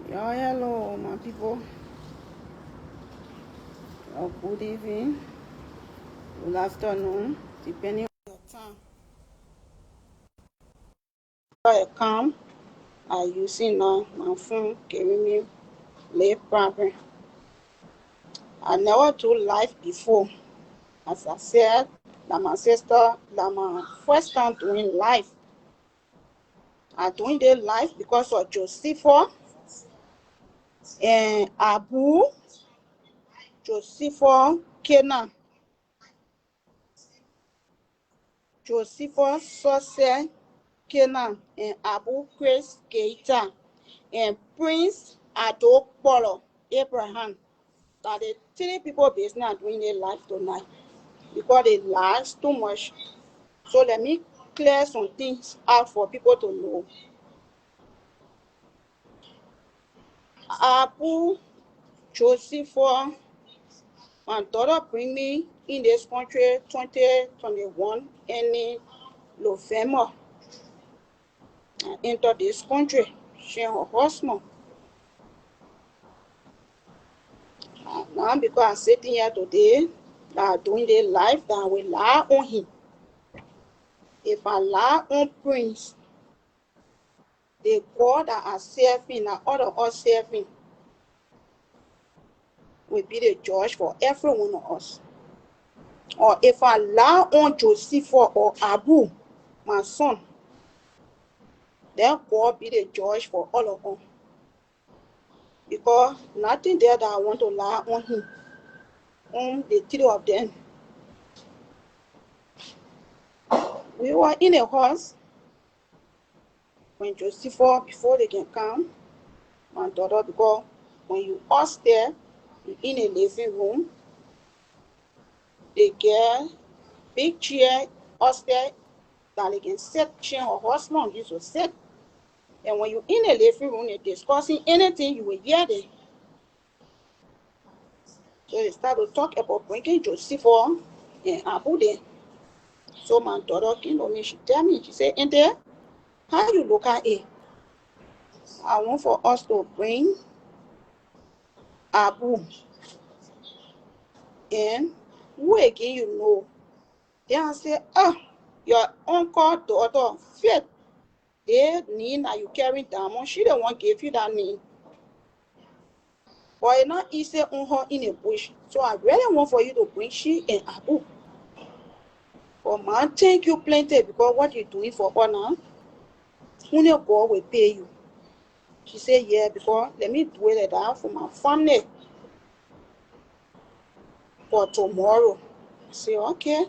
Yeah, hello, my people. Good evening, good afternoon, depending on your time. I come, I using my phone, giving me late problem. I never do life before. As I said, that my sister, that my first time doing life. I doing the life because of Josepha and Abu, Josepha Kenan, Josepha Success Kenan, and Abu Chris Keita. And Prince Adokpolo Abraham. That the three people business are doing their life tonight because they last too much. So let me clear some things out for people to know. Abu Joseph, my daughter bring me in this country 2021 in November. I enter this country. She and her husband. Now because I'm sitting here today, that are doing their life, that will lie on him. If I lie on Prince, the God that are serving and all of us serving will be the judge for every one of us. Or if I lie on Joseph or Abu, my son, then God be the judge for all of us. Because nothing there that I want to lie on him, on the three of them. We were in a house when Joseph, before they can come, my daughter, because when you upstairs, you in a living room, they get big chair upstairs that they can sit, chair or husband used to sit. And when you in the living room and discussing anything, you will hear them. So they start to talk about bringing Joseph and Abu there. So my daughter came to me, she tell me, she said, Auntie, how you look at it? I want for us to bring Abu and who again you know? Then I say, your uncle daughter, Faith, they need that you carry diamond. She the one gave you that name. But it's not easy on her in a bush. So I really want for you to bring she and Abu. But man, thank you plenty because what you're doing for her now, only God will pay you. She said, yeah, because let me do it like that for my family for tomorrow. I say, okay.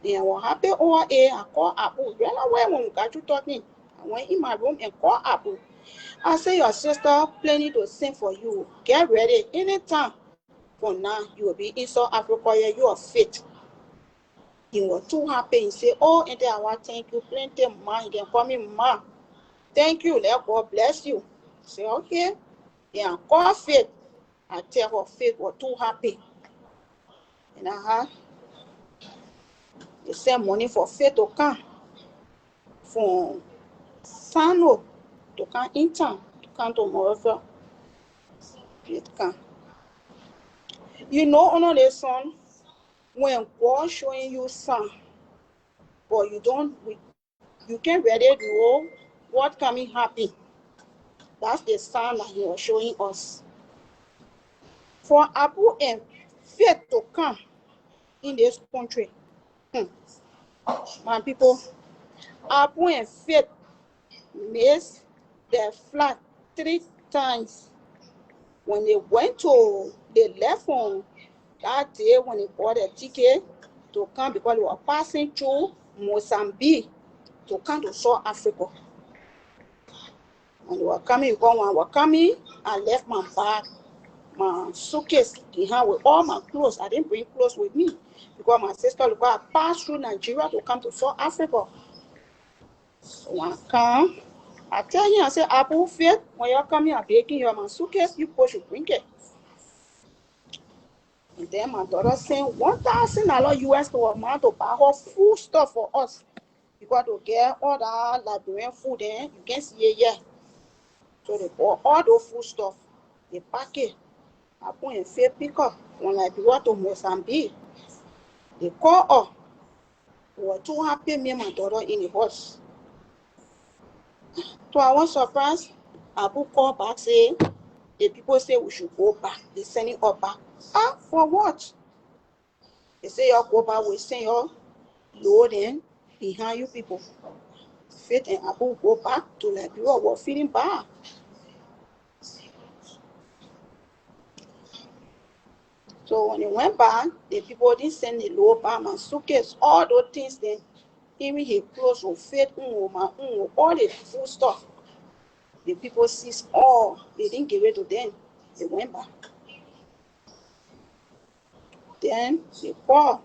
Then I was happy over here. I call Abu. Right away when we got you talking, I went in my room and called Abu. I say, your sister planning to sing for you. Get ready. Anytime from now, you will be in South Africa. Yeah, you are fit. He was too happy. He said, oh, and then I want to thank you plenty, ma. He can call me ma. Thank you. Let God bless you. I say, okay. Then I call Faith. I tell her Faith was too happy. And I had they send money for Faith to come from Sano to come in town to come to Moravia. Faith come. You know, another son, when God showing you son, but you can't really know what coming happen. That's the sign that he was showing us. For Abu and Faith to come in this country, my people, Abu and Faith missed their flight 3 times. When they left on that day when they bought a ticket to come because they were passing through Mozambique to come to South Africa. And they were coming, I left my bag, my suitcase behind with all my clothes. I didn't bring clothes with me because my sister I passed through Nigeria to come to South Africa. So when I come, I tell him, I say, Abu Faith, when you're coming, I'm baking your my suitcase, you push, you bring it. And then my daughter sent $1,000 US to her mom to buy her food stuff for us. Because to get all that Liberian food, you can see it here. So they bought all those food stuff. They pack it. Abu and Faith pick up. When I brought to Mozambique, they call her. We were too happy, me and my daughter in the house. To our surprise, Abu called back saying, the people say we should go back. They sending us back. Ah, for what? They say y'all go back, we send y'all loading behind you people. Faith and Abu go back to Liberia, were feeling bad. So when they went back, the people didn't send the load back, my suitcase, all those things, then even his clothes or Faith, all the food stuff. The people seized all, they didn't give it to them. They went back. Then they called.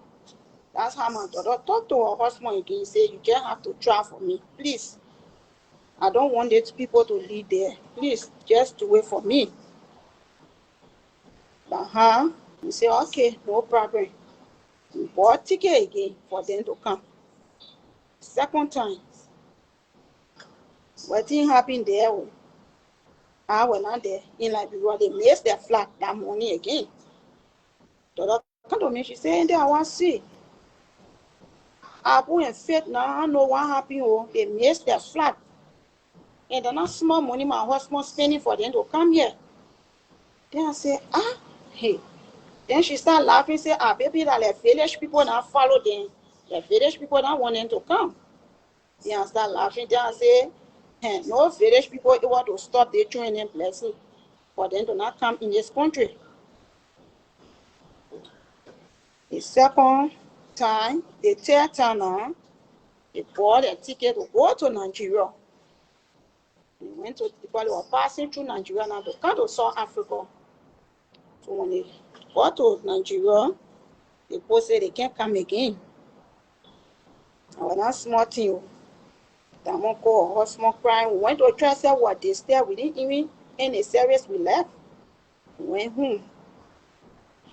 That's how my daughter talked to her husband again. He said, you just have to try for me. Please. I don't want these people to leave there. Please, just do it for me. He said, okay, no problem. We bought ticket again for them to come. Second time. What thing happened there? I went out there in Liberia. They missed their flight that morning again. Daughter come to me, she said, I want to see. Abu and Faith now, I know what happened. Oh, they missed their flight. And they're not small money my husband spending for them to come here. Then I say, hey. Then she started laughing, say, baby, that the village people now follow them. The village people now want them to come. Then I start laughing. Then I say, hey, no village people want to stop their training blessing for them to not come in this country. The second time, the third time now, they bought a ticket to go to Nigeria. They went to, because they were passing through Nigeria now to come to South Africa. So when they got to Nigeria, the people said they can't come again. I was not small thing. That one called her husband crying. We went to try to say what they stayed. We didn't even end the service. We left. We went home.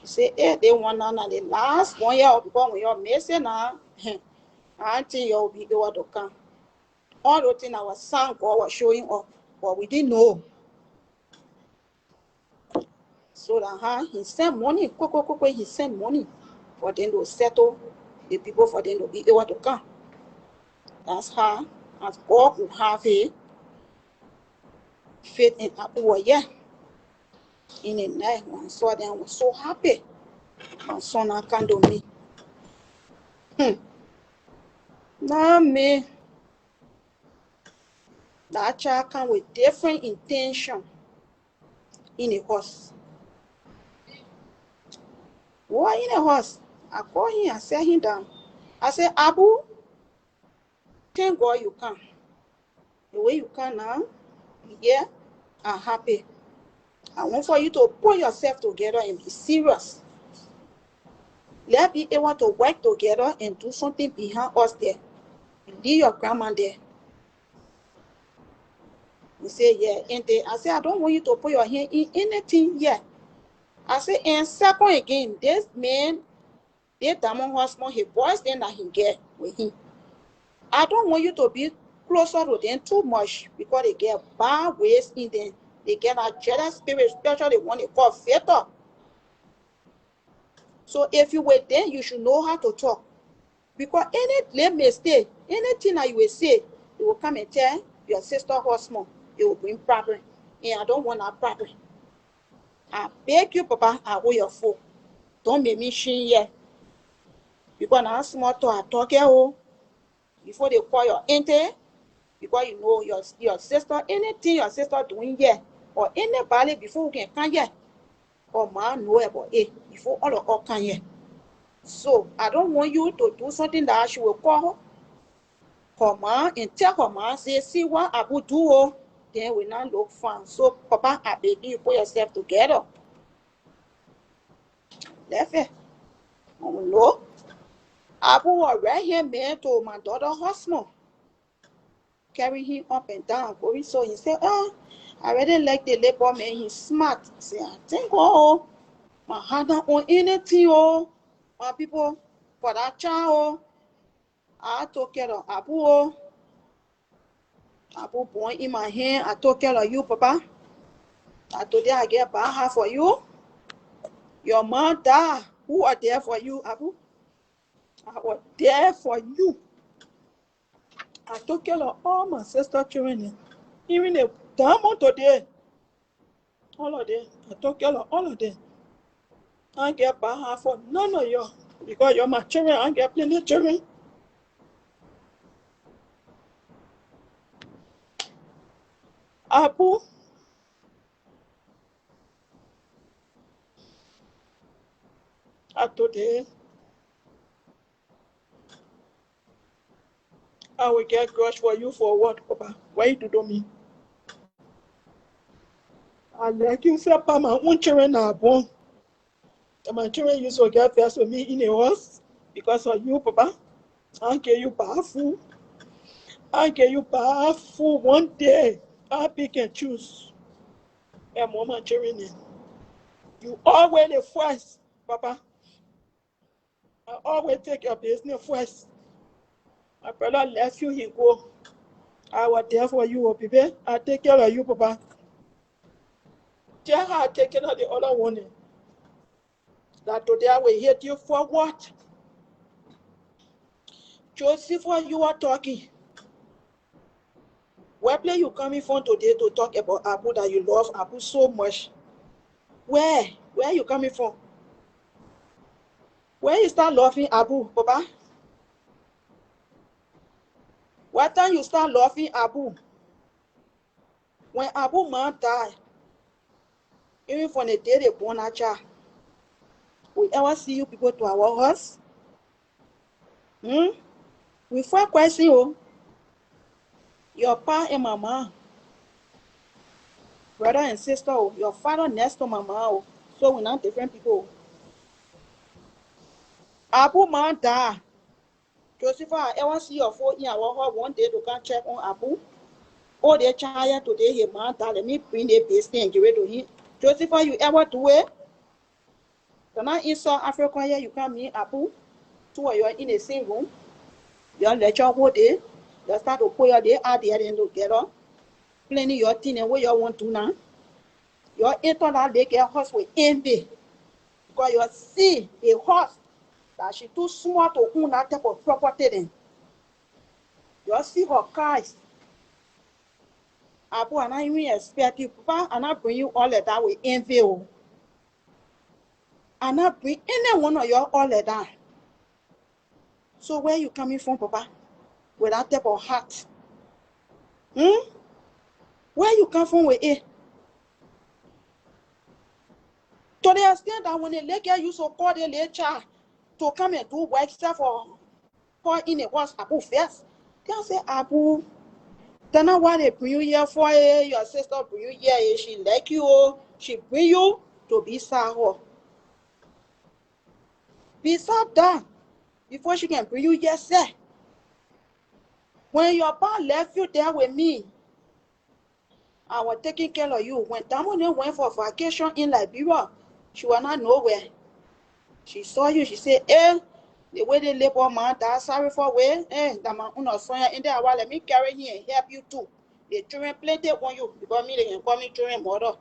She said, hey, they want now the last 1 year because when you're missing now, I think you'll be able to come. All the things our son God was showing up, but we didn't know. So that he sent money, he sent money for them to settle the people, for them to be able to come. That's how, as God would have it, Faith in Abu were here. In the night, when I saw them, I was so happy. My son I can't do me. Now me, that child come with different intention in the house. Why in the house? I call him, I set him down. I say, Abu, thank God you come. The way you come now, yeah, I'm happy. I want for you to put yourself together and be serious. Let's be able to work together and do something behind us there. Leave your grandma there. He say, yeah. And I say, I don't want you to put your hand in anything yet. I say, and second again, this man, this diamond husband, he boys then that he get with him. I don't want you to be closer to them too much because they get bad ways in them. They get a jealous spirit, especially when they call faith. So if you were there, you should know how to talk. Because any mistake, anything that you will say, you will come and tell your sister husband, it will bring problem. And I don't want that problem. I beg you, Papa, I hold your phone. Don't make me shame here. Because now small talk, I talk here, before they call your auntie, because you know your sister, anything your sister doing here, or anybody before we can come here, or man know about it, before all of us come here. So I don't want you to do something that she will call her mom and tell her mom, say, see what Abu do, then we not look fun. So Papa, I beg you, put yourself together. Left it. No. Abu was right here, man, to my daughter's husband. Carry him up and down. So he said, I really like the labor man, he's smart. I say, I think, my hand on anything, my people, for that child, I took care of Abu. Abu born in my hand. I took care of you, Papa. Today I get Baha for you. Your mother, who are there for you, Abu? I was there for you. I took care of all my sister children. Even the diamond today. All of them. I took care of all of them. I get Baha for none of you. Because you're my children, I get plenty of children. Abu, today, I will get grudge for you for what, Papa? Why you do me? I like you say, Papa, my own children are born. And my children used to get first with me in a horse because of you, Papa. I get you powerful. I get you powerful one day. I pick and choose. And mama children, you always the first, Papa. I always take your business first. My brother left you, he go. I was there for you, baby. I take care of you, Papa. Tell her I take care of the other one. That today I will hate you for what? Joseph, what you are talking? Where play you coming from today to talk about Abu that you love Abu so much? Where? Where you coming from? Where you start loving Abu, Papa? What time you start loving Abu? When Abu man died, even from the day they born a child, we ever see you people to our house? We first question you, your pa and mama, brother and sister, your father next to mama, so we're not different people. Abu man died. Joseph, I ever see your phone in our house one day to come check on Abu. Oh, they child today, he man died. Let me bring the business and give it to him. Joseph, you ever do it? When I in South Africa here, you can meet Abu. Two of you are in the same room. You let your whole day. You start to put your day out there and together. Planning your thing and what you want to now. You enter that lake a horse with envy. Because you see a horse that she too small to own that type of property then. You see her cars. Abu, and I even expect you, Papa, and I bring you all of that with envy. And I bring any one of you all of that. So where you coming from, Papa? With that type of heart? Where you come from with it? To the extent that when the lady used to call the late child to come and do work stuff for in the house, Abu first. They say, Abu, then why they bring you here for your sister bring you here, she like you, she bring you to be her. Be that before she can bring you here, sir. When your pa left you there with me, I was taking care of you. When Damone went for vacation in Liberia, she was not nowhere. She saw you, she said, the way they labor man, that's sorry for way, that man uno soya in there, let me carry you and help you too. The children plenty on you, because me they can call me children mother.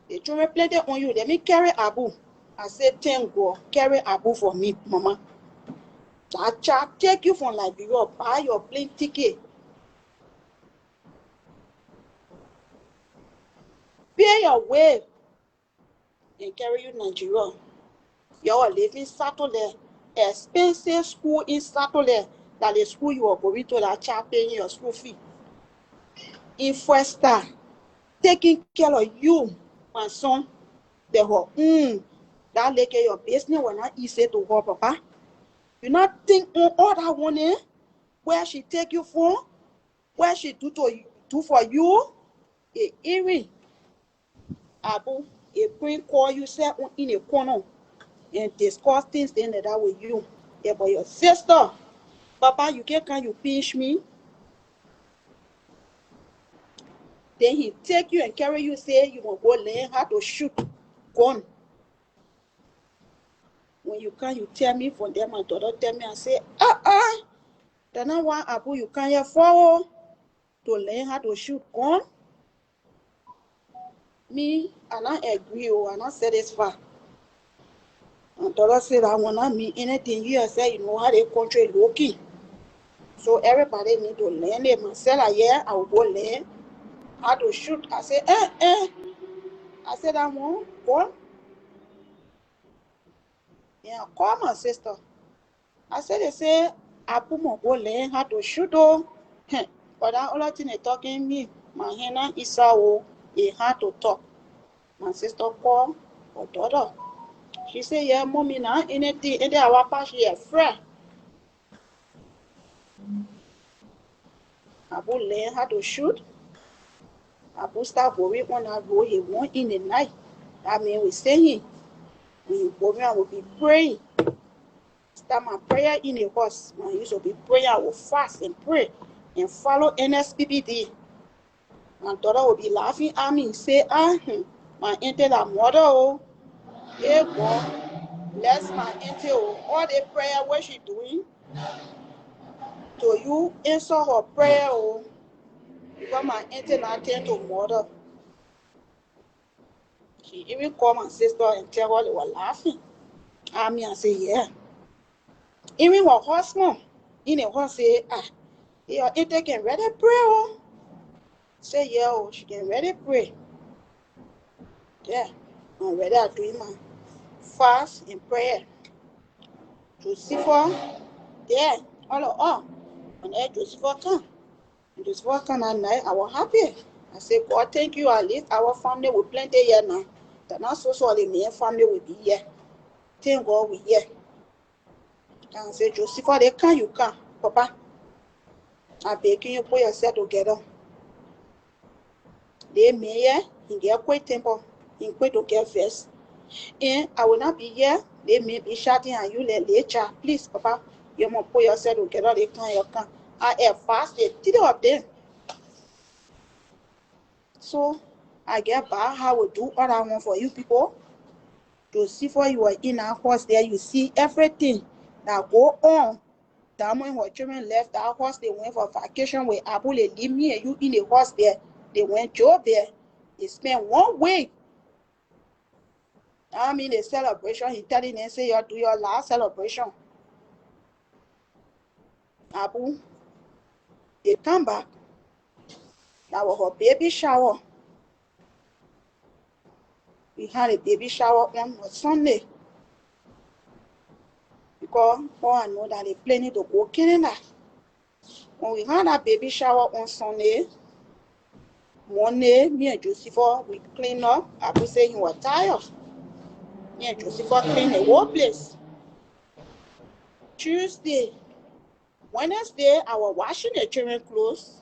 The children plenty on you, let me carry Abu. I said, thank God, carry Abu for me, mama. That child take you from Liberia, buy your plane ticket. Pay your way and carry you to Nigeria. You are living Saturday, expensive school in Saturday, that the school you are going to, that child paying your school fee. In first time, taking care of you, my son, the whole, that like your business will not easy to her, Papa. You not think on all that one, where she take you from, where she do for you, a earring, Abu, a queen call you say in a corner and discuss things then that with you. Yeah, but your sister, Papa, you can you pinch me? Then he take you and carry you, say you will go learn how to shoot gun. When you can, you tell me from them, my daughter tell me, I say, then I want Abu, you can't hear for. to learn how to shoot gun. Me, I not agree or I not satisfied. And daughter said I will not mean anything you say, you know how the country looking. So everybody need to learn it. Myself, yeah, I will go learn how to shoot. I said, I said, I want gun. Yeah, call my sister. I said, they say, I put my go learn how to shoot though. But that other thing they talking me, my henna is how he had to talk. My sister called her daughter. She said, yeah, mommy, now anything, and our past here, friend. I will learn how to shoot. I will start worrying when I go here one in the night. I mean, we saying, we will be praying. Start my prayer in the house. I used to be praying. I will fast and pray and follow NSPPD. My daughter will be laughing at me, say, my auntie, that mother, oh, yeah, God, bless my auntie, oh, all the prayer what she doing, to you answer her prayer, oh, because my auntie not tend to mother. She even called my sister and tell her they were laughing at me and say, yeah. Even her husband, in the house say, your auntie can ready pray, oh. Say, yeah, oh, she can ready pray. Yeah, I'm ready to do my fast and prayer. Joseph, yeah, all. When Joseph come, and Joseph come at night, I was happy. I said, God, thank you. At least our family will plenty here now. That not so sorry, me and family will be here. Thank God we here. And I said, Joseph, they can, you can, Papa. I beg you put yourself together. They may here, in their quick temple, in quick to get first. And I will not be here. They may be shouting at you later. Please, Papa, you must put yourself together. They can, you can. I have fasted 3 of them. So I get back. I will do all I want for you people. To see for you are in our house there. You see everything that go on. That when our children left our house, they went for vacation with Abu. They leave me and you in the house there. They went job there. They spent 1 week. I mean the celebration. He telling them say you do your last celebration. Abu, they come back. That was her baby shower. We had a baby shower on Sunday. Because I know that they planning to go Canada. When we had that baby shower on Sunday, Monday, me and Joseph, we clean up. Abu said he was tired. Me and Joseph clean the whole place. Tuesday, Wednesday, I was washing the children clothes.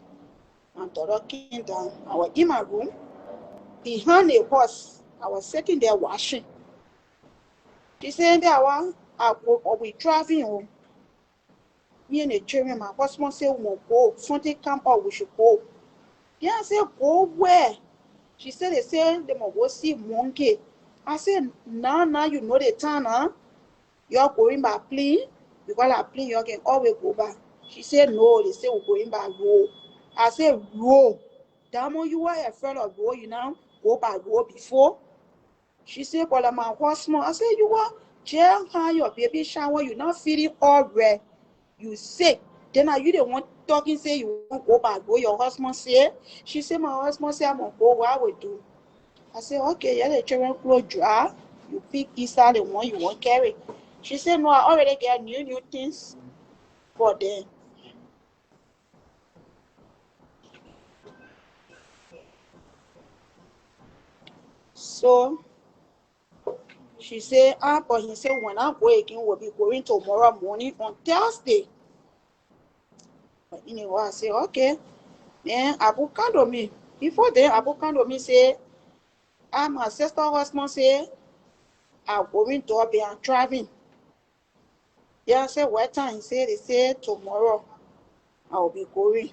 My daughter came down. I was in my room. Behind the horse, I was sitting there washing. She said, we driving home. Me and the children, my husband said, we must go. Something come up, we should go. Yeah, I said, go where? She said, they must go see monkey. I said, now you know the time, huh? You're going by plane. Because I plane, you can always go back. She said, no, they say we're going by road. I said, road. Damo, you were afraid of road, you know, go by road before. She said, but my husband, I said, you were jail, your baby shower, you're not feeling all right. You sick. Then are you the one talking, say you won't go back, go, your husband said. She said, my husband said, I'm going to go, what I will do. I said, okay, yeah, the children clothes dry. You pick inside the one you want carry. She said, no, I already get new things for them. So she said, but he said, when I go again, we'll be going tomorrow morning on Thursday. But anyway, I said, okay. Then Abu come me. Before then, Abu come me say, my sister husband say, I'm going to be driving. Yeah, I said, what time? He said, they said tomorrow I'll be going.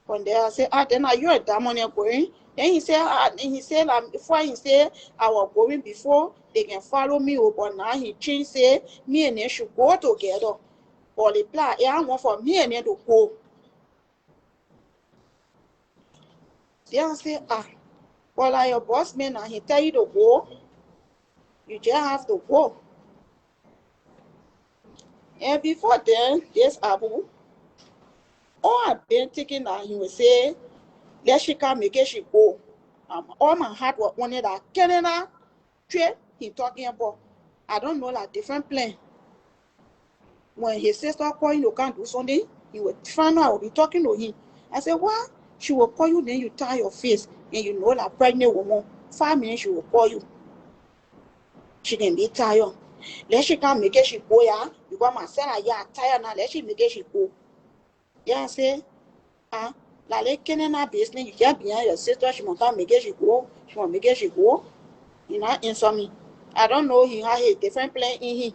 From there, I said, then are you a diamond going? Then he said, before he said, I was going before, they can follow me, but now he changed, say, me and they should go together. But the plan, I want for me and them to go. Then I say, well, like your boss man, and he tell you to go, you just have to go. And before then, this Abu, all I've been thinking that he would say, let she come make it she go. All my heart was on it that Canada trade he talking about. I don't know like different plan. When his sister call him to come do something, he would find out I will be talking to him. I said, what? She will call you, then you tie your face, and you know like pregnant woman. 5 minutes she will call you. She can be tired. Let she come make it she go, yeah. Because my son, yeah, tired now. Let she make it she go. Yeah, I say, like Canada business, you get behind your sister, she must come make it she go. She must make it she go. He not answer me. I don't know he had a different plan in him.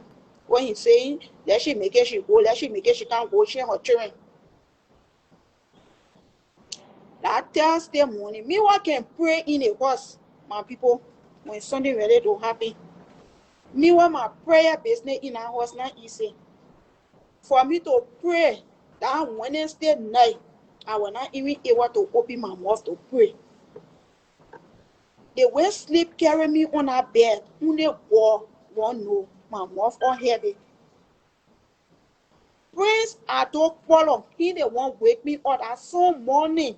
When he's saying, let she make it she go, let she make it she can't go, she and her children. That Thursday morning, me what can pray in a horse, my people, when something ready to happen. Me what my prayer business in a horse not easy. For me to pray that Wednesday night, I will not even able to open my mouth to pray. The way sleep carry me on a bed, only war, one no, my mouth all heavy. Prince Adokpolo, he the one wake me up at some morning.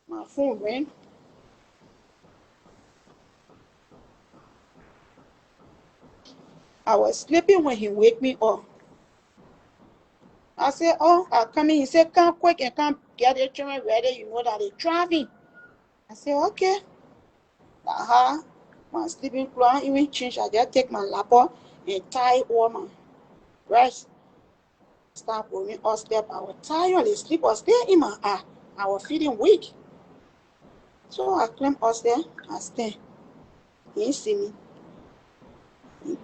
My phone ring. I was sleeping when he wake me up. I said, oh, I come in. He said, come quick and come get the children ready. You know that they're driving. I said, okay. My sleeping clothes even change. I just take my lapper and tie all my breast. Start going upstairs. I was tired. The sleep was there in my eye. I was feeling weak. So I climb upstairs. I stand. He didn't see me.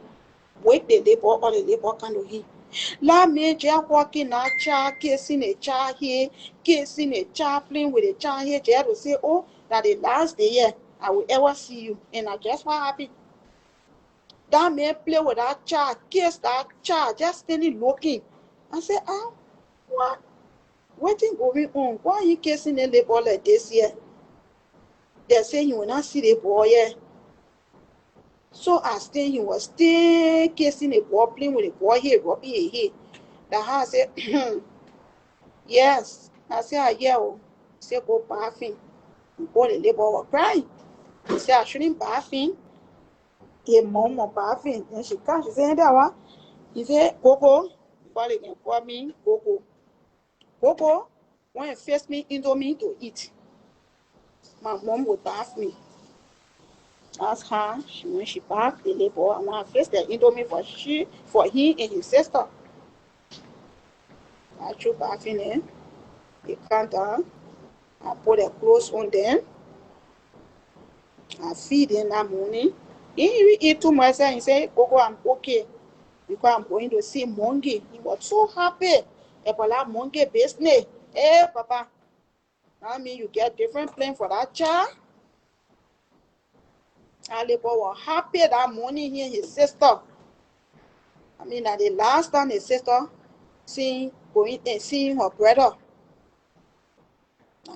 Wake the labor or the labor kind of he. La major walking a child, kissing a child here, kissing a child, playing with a child here. Jay will say, oh, that the last day yeah, I will ever see you. And I just what happened. That man play with that child, kiss that child, just standing looking. I said, what? What's going on? Why are you kissing the labor like this here? They say you will not see the boy here. So I stay, he was still kissing a boy, playing with a boy here, rubbing a head. The house said, yes. I said, yeah. He said, go bathing. Boy, the labor was crying. He said, I shouldn't bathing. His mom was bathing. Then she comes, she said, that one. He said, Coco, before they can call me, Coco. Coco, when you face me into me to eat, my mom would bath me. Ask her, when she bathed the labor, I want to face the indomie for he and his sister. I threw bathing in. They come down. I put the clothes on them. I feed in that morning. He eat too much and he said, Coco, I'm okay. Because I'm going to see Mongi. He was so happy about that Mongi business. Hey, Papa. I mean, you get different plan for that child. Alibo was happy that morning, he and his sister. I mean, that the last time his sister seeing her brother.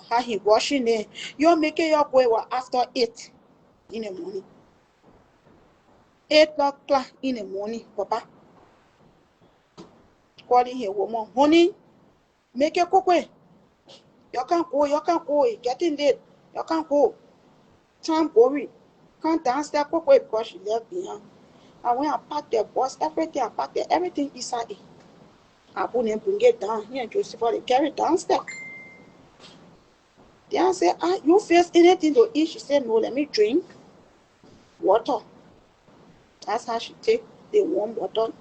How he washing it. You're making your boy after 8 in the morning. 8 o'clock in the morning, Papa. Calling his woman, honey, make a cook way. You can't go, it's getting late. You can't go. Time going. Can't downstairs cook way because she left behind. And when I packed the bus, everything I packed everything inside it. I put them bring it down. He and Joseph they carry it downstairs. Then I said, you face anything to eat? She said, no, let me drink water. That's how she take the warm water.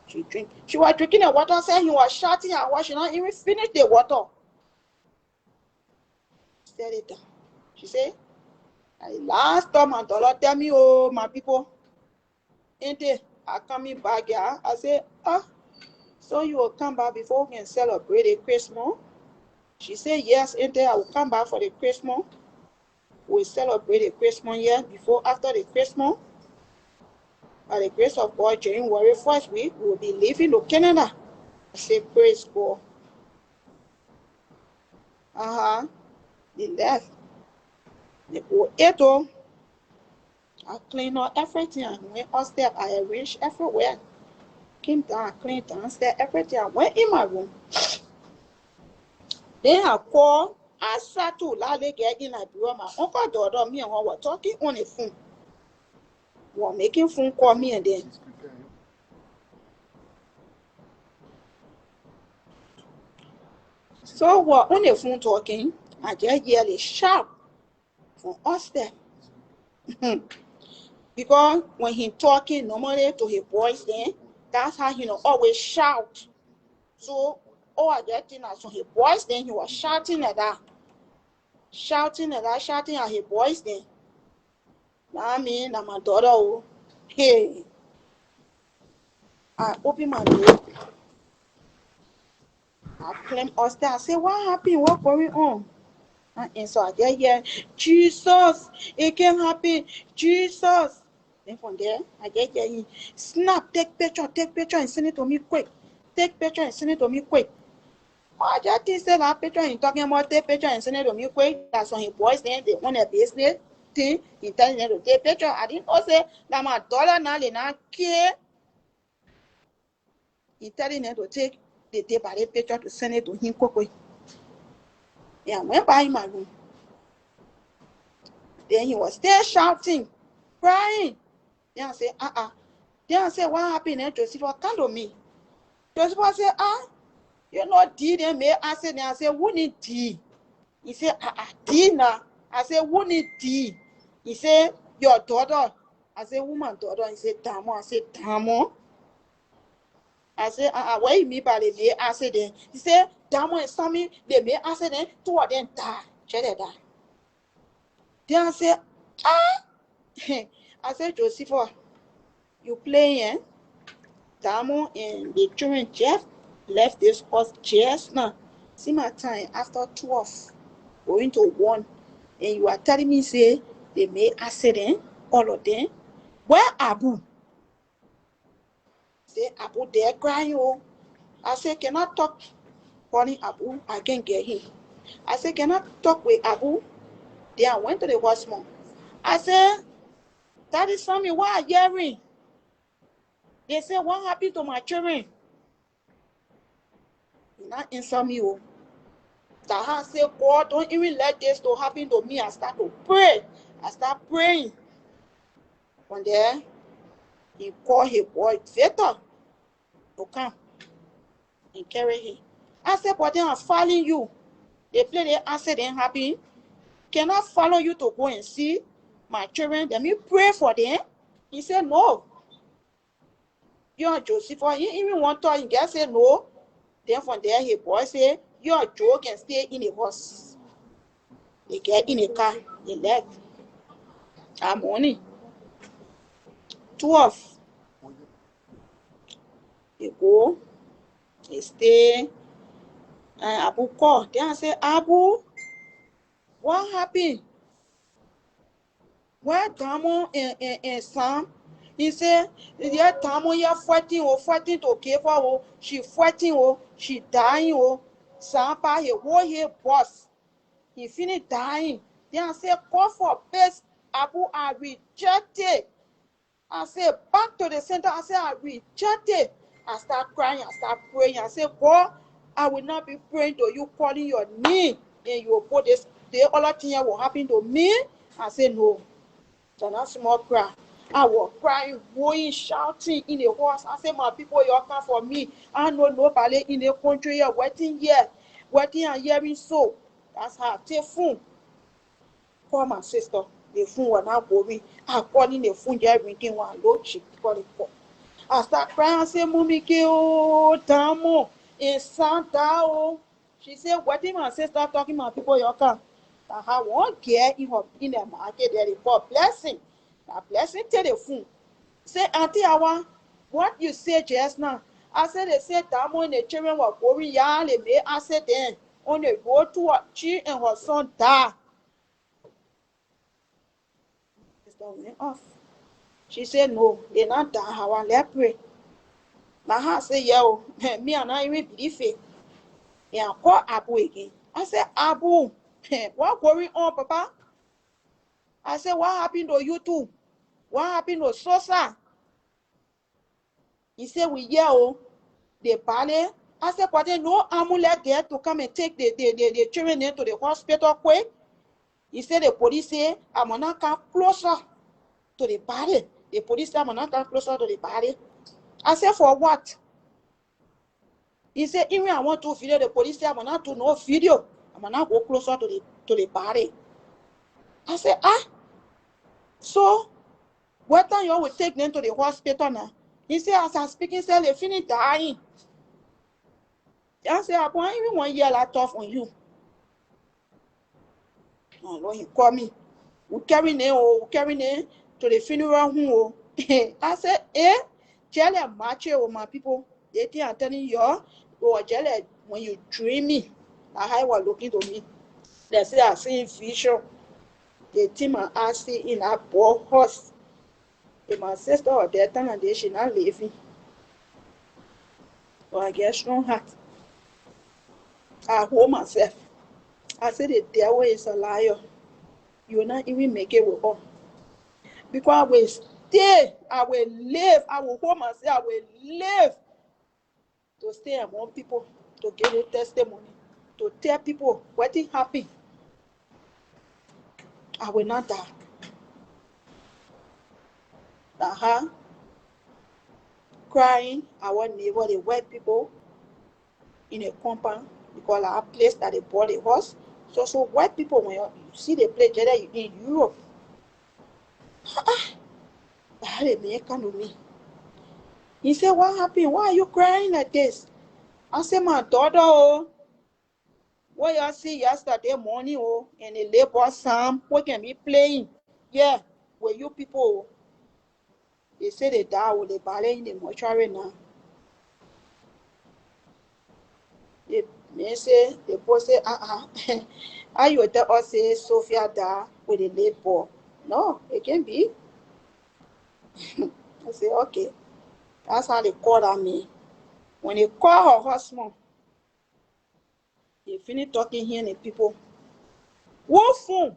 She drink. She was drinking the water, said he was shouting and why she not even finish the water. Set it down. She said, the last time my daughter tell me, oh, my people, ain't they are coming back here? I said, so you will come back before we can celebrate the Christmas? She said, yes, ain't they? I will come back for the Christmas. We'll celebrate the Christmas here before, after the Christmas. By the grace of God, January 1st week, we will be leaving to Canada. I said, praise God. They left. They go eat oh. I clean up everything. I went upstairs. I arranged everywhere. Came down, I cleaned downstairs, everything. I went in my room. Then I called. I sat to Lale get in my room. My uncle daughter, me and her were talking on the phone. We were making phone call me and then. So we're on the phone talking. I just hear a shout from upstairs. Because when he talking normally to his voice then, that's how he always shout. So I just think that from his voice then he was shouting at that. Shouting at his voice then. I mean, that my daughter, oh, hey, I open my door. I climb upstairs. I say, what happened? What going on? And so I just hear, Jesus, it can happen. Jesus. Then from there, I just hear him, snap, take picture and send it to me quick. Take picture and send it to me quick. I just think say that picture and talking about take picture and send it to me quick. That's on his boys then, they want a business thing. He telling them to take picture. I didn't know say that my daughter now, they not care. He telling them to take the picture to send it to him quickly. Yeah, I went by in my room. Then he was there shouting, crying. Then I say, Then I say, what happened? And Joseph come to me. Joseph say, you know, D then me. I said, who need D? He said, D now. I said, who need D? He said, your daughter. I said, woman daughter. He said, Damo. I said, Damo. I said, what you mean by the may accident? He said, Damo and Sammy, they may accident, two of them die. Check that. Then I said, I said, Joseph, you playing? Damo and the children just left this house just now. See my time after 12, going to 1, and you are telling me, say, they made accident, all of them. Where Abu? Say, Abu, they're crying, oh. I said, can I talk? Calling Abu, I can't get him. I said, can I talk with Abu? Then I went to the watchman. I said, that is something, what are you hearing? They said, what happened to my children? He not answer me, oh. Taha said, God, don't even let this to happen to me. I start to pray. I start praying. From there, he called his boy, Victor, to come and carry him. I said, but then I'm following you. They play the accident happen. Can I follow you to go and see my children? Let me pray for them. He said, no. You're Joseph. He even want to, he just said no. Then from there, his boy said, you're Joe can stay in the house. They get in a car. They left. I'm only 12. They go. They stay. And Abu called. Then I say, Abu, what happened? Where Damo and Sam? He said, yeah, Damo, you're fighting to give her. She fighting, she dying. Sam, he whole here boss. He finished dying. Then I said, call for best. Abu, I rejected. I said, back to the center. I said, I rejected. I start crying. I start praying. I said, God, I will not be praying to you, calling your name. And you will put this, the other thing will happen to me. I said, no. So not small cry. I was crying, going, shouting in the house. I said, my people, you come for me. I know nobody in the country here waiting here. Waiting and hearing so. That's how I take phone. Call my sister. The phone was not going. I called in the phone, just ringing one low chick. Call it call. I start crying. I say, Mommy, oh, Damo, in Santa. Oh. She said, what if my sister talking my people, you come? I have one girl in the market there for blessing. A blessing telephone. Say, Auntie Awa, what you say just now? I said, they said, Damo and the children were going, yeah, they made accident. On the road to her, she and her son died. Went off. She said, no, they not die. I want to pray. My heart say, yo, me and I even believe it. And I call Abu again. I said, Abu, what going on, Papa? I said, what happened to you too? What happened to Sosa? He said, we yell, they parley. I said, but there no amulet there to come and take the children into the hospital quick. He said, the police say, I'm not come closer to the body. The police say, I'm not come closer to the body. I said, for what? He said, even I want to video, the police say, I'm not to no video. I'm not go closer to the body. I said, so what time you will take them to the hospital now? He said, as I'm speaking, say they finish dying. I said, I want even 1 year that tough on you. Oh, Lord, he called me. We carry them to the funeral home. I said, jelly match with my people. They think I'm telling you, oh, jelly, when you dream me, that's how you were looking to me. They say I see vision. They think my ass in a ball horse. If my sister or that time and they she not living. So I get strong heart. I hold myself. I said the devil is a liar. You will not even make it with all. Because I will stay, I will live, I will hold myself, I will live to stay among people, to give a testimony, to tell people what is happening. I will not die. Crying, our neighbor, the white people in a compound, because our place that they bought a horse. So white people, when you see the place that you in Europe, that a man come to me. He said, what happened? Why are you crying like this? I said, my daughter, what y'all see yesterday morning, and the labor psalm, what can be playing? Yeah, with you people. They say they die with the ballet in the mortuary now. They say, the boss say, how you tell us say Sophia died with the labor? No, it can be. I say, okay. That's how they call at me. When they call her husband, they finish talking here and the people. What phone?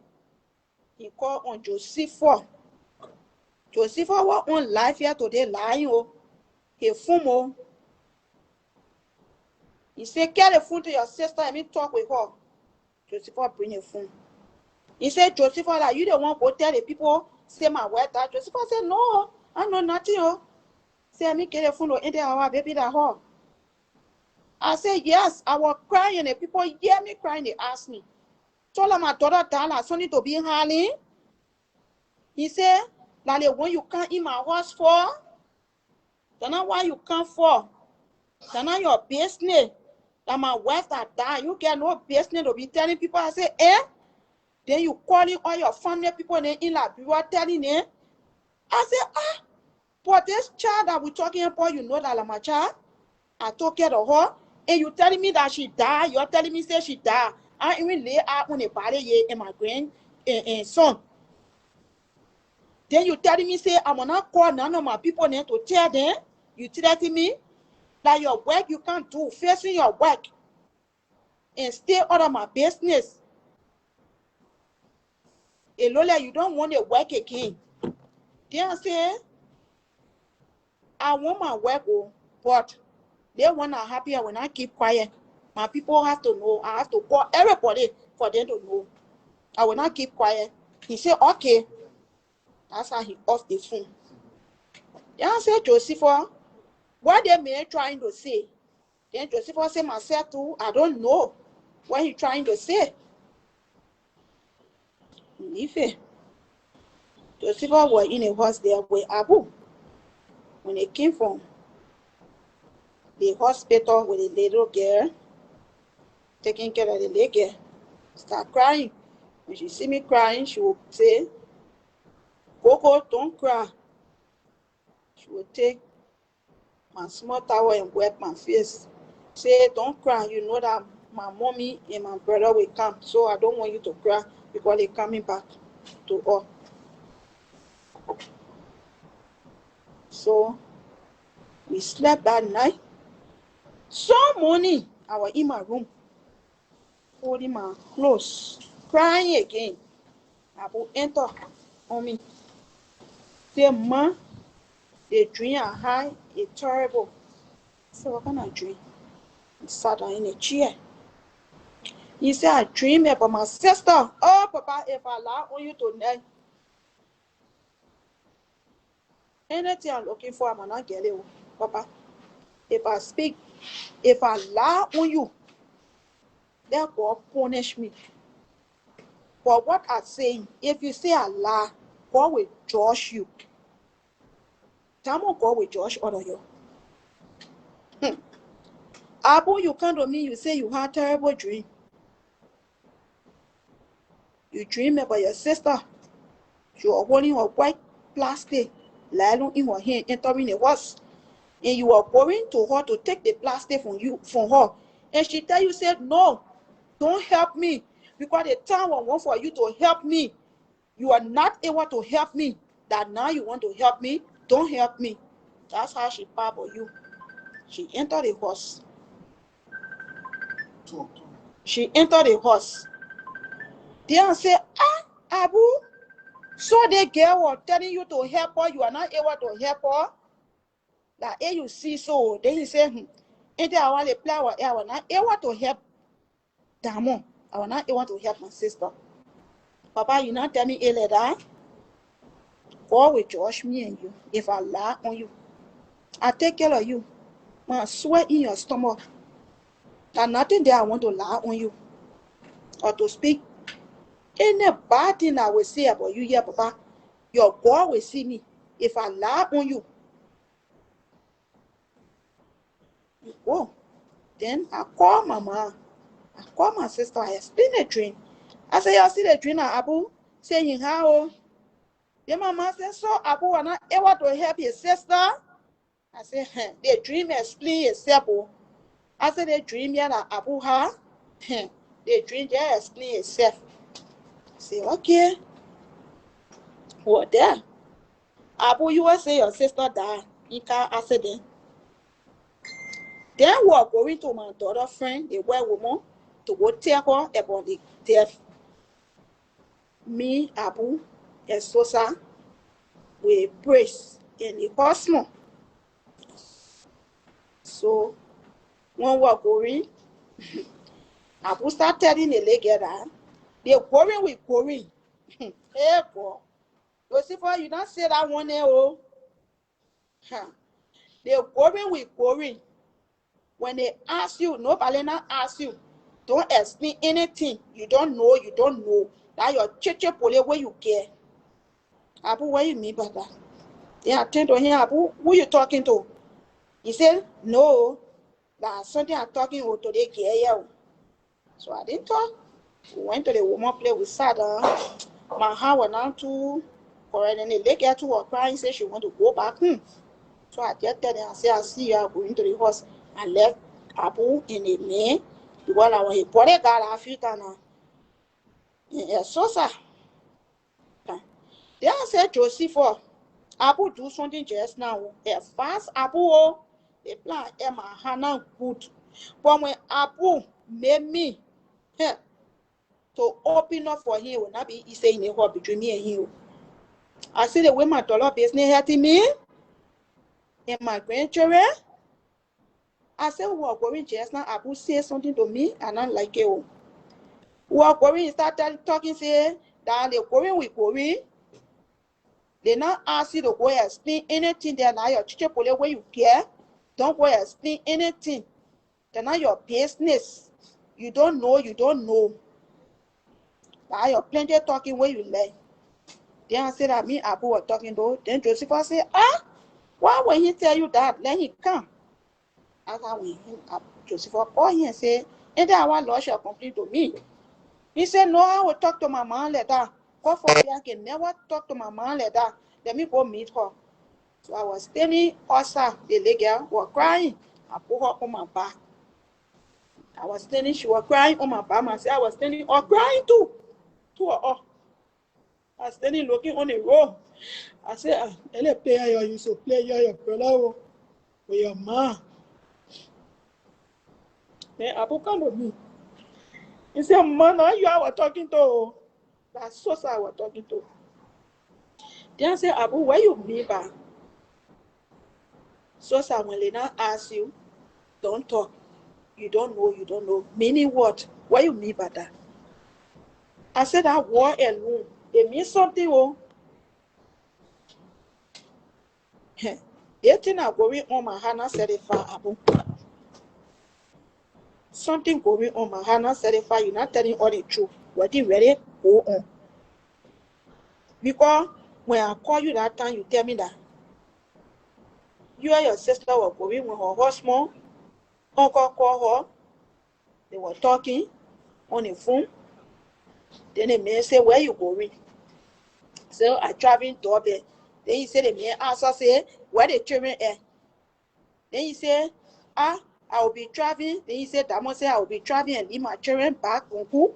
He called on Josepha. Josepha was on live here today lying. He phone. He said, get the phone to your sister and me talk with her. Josepha bring the phone. He said, Josepha, that you the one go tell the people, say my word that. Josepha said, no, I know nothing. Say, me get the phone to enter our baby that her. I said, yes, I was crying. The people hear me crying. They ask me. Told my daughter that Sonny to be howling. He said, like the one you come in my house for, that's not why you come for. That's not your business. That my wife that died, you get no business to be telling people. I say, then you calling all your family people and in Liberia telling them. I say, but this child that we're talking about, you know that my child, I took care of her, and you telling me that she died. You're telling me say she died. I even lay out on the body and my grandson. Then you telling me say I'm not call none of my people there to tell them. You threatening me that your work you can't do, facing your work and stay out of my business. And Lola, you don't want to work again. Then I say, I want my work, but they want to happy when I keep quiet. My people have to know. I have to call everybody for them to know. I will not keep quiet. He said, okay. That's how he off the phone. Then I said, Josepha, what they may trying to say? Then Josepha said, myself too, I don't know what he trying to say. If Josepha was in a horse there with Abu. When they came from the hospital with the little girl, taking care of the little girl, start crying. When she see me crying, she will say, Coco, don't cry. She will take my small towel and wipe my face. Say, don't cry. You know that my mommy and my brother will come. So I don't want you to cry because they're coming back to us. So we slept that night. So morning, I was in my room. holding my clothes, crying again. Abu enter on me. The man, the dream I had is terrible. So what kind of dream? He sat down in a chair. He said, I dream about my sister. Oh, Papa, if I lie on you tonight, anything I'm looking for, I'm not get it. Papa, if I speak, if I lie on you, then God punish me. For what I say, if you say I lie, God will judge you. Tell me God will judge all of you. Abu, you come to me, you say you had a terrible dream. You dream about your sister. You are holding a white plastic, lying in her hand, entering a horse. And you are going to her to take the plastic from her. And she tell you, said, no, don't help me. Because the time I want for you to help me, you are not able to help me. That now you want to help me, don't help me. That's how she pabble you. She entered the horse. She entered the horse. Then say, Abu, so the girl was telling you to help her, you are not able to help her. Like, you see, so then he said, ain't I want to play our I was not able to help Damon. I was not able to help my sister. Papa, you not tell me earlier that God will judge me and you if I lie on you. I take care of you. My sweat in your stomach. And nothing there I want to lie on you or to speak any bad thing I will say about you here, Papa. Your God will see me if I lie on you. You go. Then I call my mom. I call my sister. I explain the dream. I say, you see the dream now, Abu? Saying how? Then my mom said, so Abu was not able to help his sister? I said, the dream explain itself. I said, the dream here that Abu had, the dream just explain itself. I say, okay. What there? Abu, you will say your sister died in car accident. Then we are going to my daughter's friend, the white woman, to go tell her about the death. Me, Abu, and Sosa, we praise in the cosmos. So when we are going, Abu start telling the lady that they're going with going. Hey, boy. Lucifer, you don't say that one there, oh. They're going with going. When they ask you, nobody not ask you. Don't explain anything. You don't know. That your chiche pole where you get. Abu, what you mean by that? They attend to him, Abu, who you talking to? He said, no, that's something I'm talking to today. So I didn't talk. We went to the woman place, we sat down. My heart was not too correct, and the lady to her crying, said she want to go back home. So I just tell them, I said, I see you are going to the house. I left Abu in the man. Because I was a bodyguard Africa now. So sir. Then I said, Joseph, Abu do something just now. A fast Abu, the plan Emma Hannah good. But when Abu made me to open up for him, will not be easy in the hall between me and him. I see the way my dollar business hurting me and my grandchildren. I said, we are going just now. Abu say something to me, and I like it. We are going, start talking, say that they're going, we going. They not ask you to go and explain anything. They're not your teacher pole where you care. Don't go and explain anything. They're not your business. You don't know. Now you're plenty talking where you like. Then I said that me Abu was talking though. Then Joseph said, why when he tell you that? Let him come. As I when Joseph called him and said, and then I want Lord shall complain to me. He said, no, I will talk to my mom like that. God forbid I can never talk to my mom like that. Let me go meet her. So I was standing outside, the lady was crying. I put her on my back. I was standing, she was crying on my back. I said, I was standing, or crying too. Two or all. I was standing looking on the road. I said, let play here, you so play here, your brother with your mom. Then Abu come with me. He said, man, you are talking to. That's so sad I was talking to. Then I said, Abu, where you mean by? So sad when they now ask you, don't talk. You don't know. Meaning what? What you mean by that? I said that word alone, it means something. Oh, they think I'm going on my hand. I said it for Abu. Something going on my hand. I said it for you. Not telling all the truth. What you ready? Go on. Because when I call you that time, you tell me that you and your sister were going with her husband. Uncle called her. They were talking on the phone. Then the man said, where you going? So I traveling doorbell. Then he said, the man answer say, where the children are? Then he said, I will be traveling. Then he said, Damo said, I will be traveling and leave my children back on who?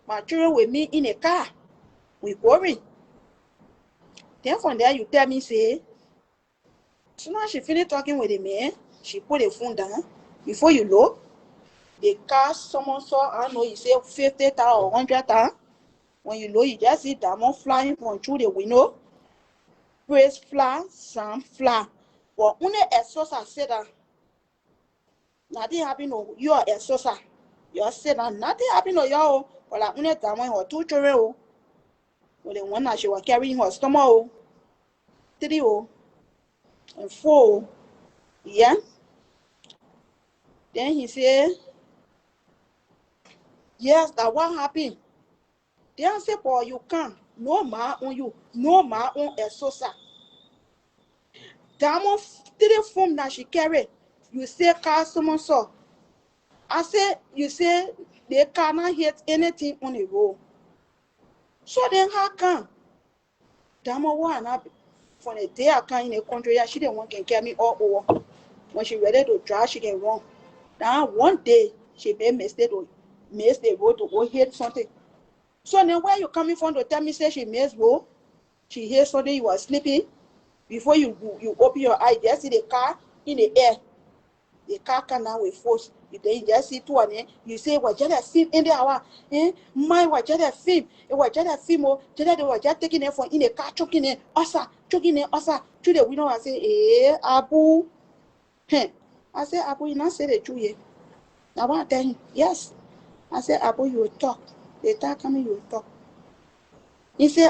My children with me in a car. We going. Then from there, you tell me, say, so now she finished talking with the man. She put the phone down. Before you look, the car someone saw, I don't know, you say 50,000 or 100,000. When you look, you just see Damo flying from through the window. Praise fly, some fly. But only a source said that nothing happened to you are a source. You said that nothing happened to you, but like only time when her 2 children, well, the one that she was carrying her stomach, 3 and 4, yeah. Then he said, yes, that what happened. Then I said, boy, you can't. No man on you, no man on a source. Diamond 3 form that she carried. You say car someone saw. I said, you say they cannot hit anything on the road. So then how come? Diamond one from the day I come in the country, she didn't want to carry me all over. When she ready to drive, she can run. Now one day she made mistake to miss the road to go hit something. So then where you coming from to tell me say she missed road? She hear something, you are sleeping. Before you open your eye, just see the car in the air. The car come down with force. You just see 2 of them. You say, what just a film in the hour? My what just a film? It was just a film. Oh, just they were just taking it from in the car, choking it, osa, choking it, osa. To the window, I say, Abu. I say, Abu, you not say the truth yet. Now what then? Yes. I say, Abu, you will talk. The time coming, you will talk. He say,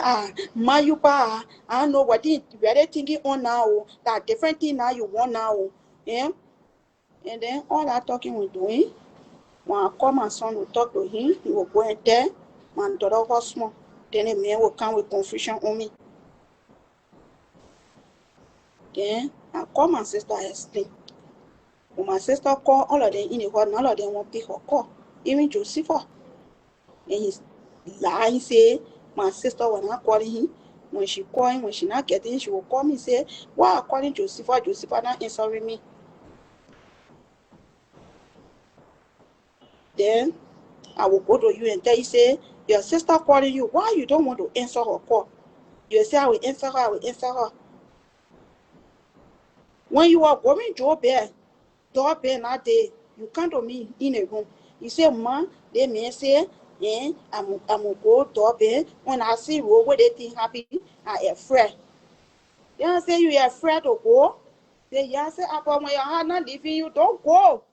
Mayupa, I know what you are thinking on now. That different thing now you want now. Yeah. And then all that talking we're doing, when I call my son, will talk to him, he will go and tell my daughter was small. Then the man will come with confusion on me. Then I call my sister, I explain. When my sister call all of them in the hall, none of them won't pick her call. Even Joseph. And he's lying, say, my sister was not calling him. When she call him, when she not getting, she will call me, say, why are calling Joseph? Joseph not answering me. Then I will go to you and tell you, say, your sister calling you, why you don't want to answer her call? You say, I will answer her, I will answer her. When you are going doorbell that day, you come to me in a room. You say, man, they may say, I'm going to go doorbell. When I see road where they think happy, I am afraid. Then I say, you are afraid to go? Say, yeah, I say, when your heart not leaving you, don't go.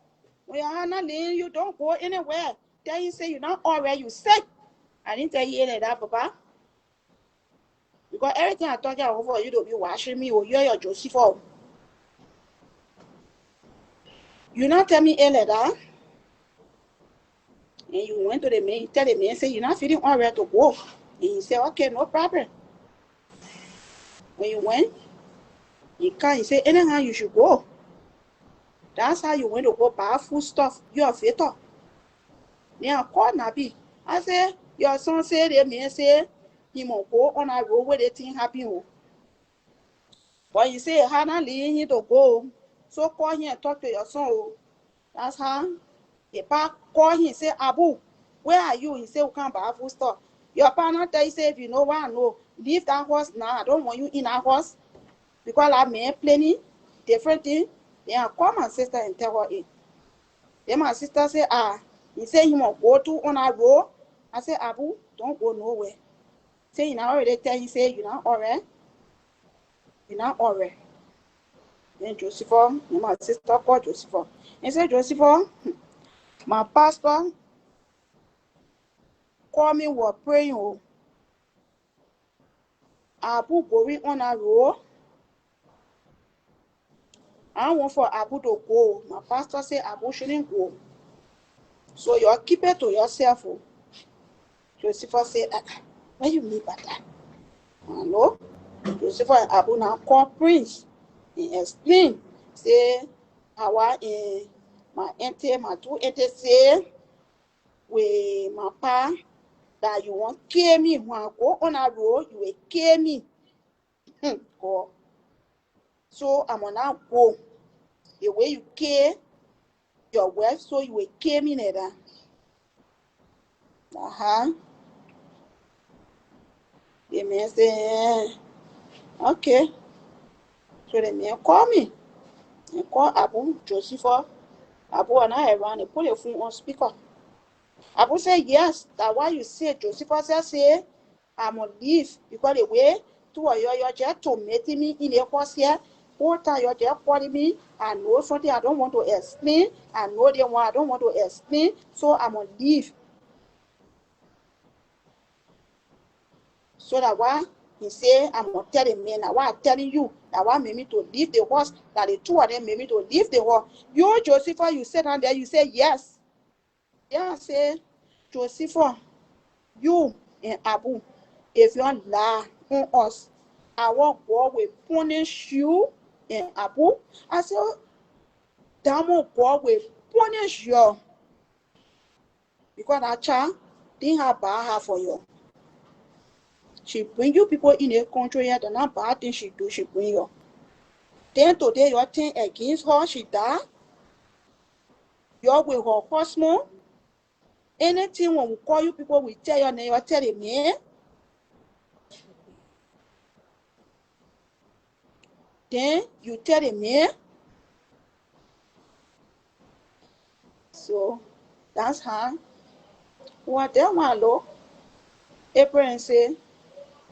When your heart not leaving you, don't go anywhere. Then you say, you're not already, you sick. I didn't tell you any of that, Papa. Because everything I talk about for you to be watching me, or you're your Joseph. You not tell me any of that. And you went to the man, tell the man, say, you're not feeling all right to go. And he said, okay, no problem. When you went, you can't, he said, anyhow, you should go. That's how you went to go buy food stuff. You're a fitter. Then I called Nabi. I said, your son said, the man said, he won't go on a road where the thing happen. But you say, how not leaving him to go. So call him and talk to your son. That's how the pa call him and say, Abu, where are you? He said, we can't buy food stuff. Your partner tell you, say, if you know what I know, leave that horse now. I don't want you in that horse. Because I may planning different thing. Then I call my sister and tell her it. Then my sister say, He said he must go to on a road. I said, Abu, don't go nowhere. Say, you know, already tell he said, you're not alright. You're not alright. Then Josepha, my sister called Josepha. He said, Josepha, my pastor called me while praying. Oh, Abu going on a road. I don't want for Abu to go. My pastor said Abu shouldn't go. So you keep it to yourself. Oh. Josepha said, what do you mean by that? Hello? Josepha and Abu now call Prince. He explained, say, how my auntie, my two aunties say, with my pa, that you want to kill me. When I go on a road, you will kill me. Go. So I'm on now go. The way you kill your wife, so you will kill me neither. The man say, okay. So the man call me. He call Abu, Josepha. Abu and I around and put the phone on speaker. Abu said, yes, that why you say, Josepha say, I'm on leave because the way two of you just to meet me in the course here, whole time you're just calling me, I know something I don't want to explain, I know the one I don't want to explain, so I'm on leave. So that why he say, I'm gonna tell the men, that why I'm telling you, that why made me to leave the horse, that the two of them made me to leave the horse. You, Josepha, you sit down there, you say, yes. Yeah, I say, Josepha, you and Abu, if you lie on us, our God will punish you and Abu. I said, damn, God will punish you because that child didn't have bad heart for you. She bring you people in a country here, the not bad thing she do, she bring you. Then today your thing against her, she die. You with her husband. Anything when we call you people, we tell your name, you tell the man. Then you tell the man. So that's how. What they want look. April say,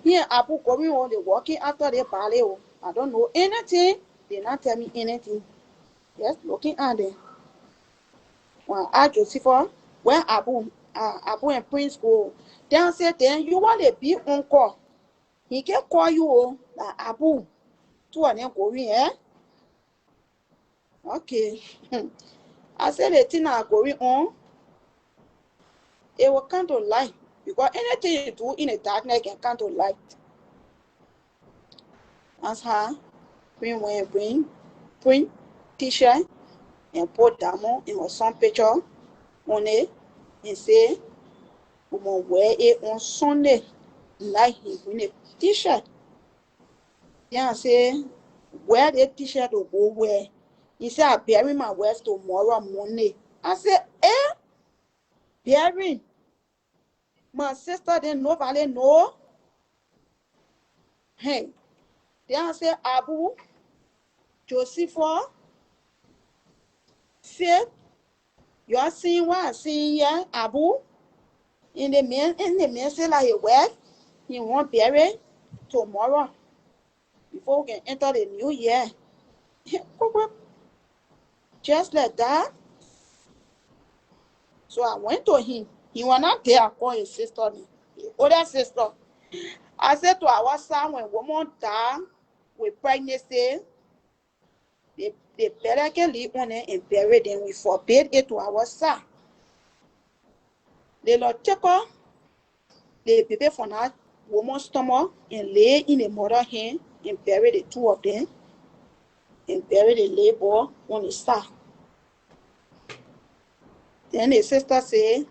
here Abu going on the walking after the ballet. I don't know anything. They not tell me anything. Just looking at them. When I Josepha, where Abu and Prince go, then say, then you want to be uncle. He can call you like Abu. Two of them going, eh? Okay. I said the thing are going on. It will come to light. Because anything you do in the darkness can come to light. That's how print t-shirt and put diamond in some picture on it and say we must wear it on Sunday. Like he bring a t-shirt. Yeah, I say wear the t-shirt to go where. He said I bury my wife tomorrow morning. I said, bury. My sister didn't nobody know. Hey. Then I say Abu, Josepha, Faith, you are seeing what I'm seeing here, Abu. In the man say like a wife, he won't bury tomorrow before we can enter the new year. Just like that. So I went to him. He was not there. I called his sister, the older sister. I said to our son, when women die with pregnancy, they better can leave on it and bury them. We forbid it to our son. They Lord take her, the baby from that woman's stomach and lay in the mother hand and bury the two of them and bury the labor on the side. Then the sister say,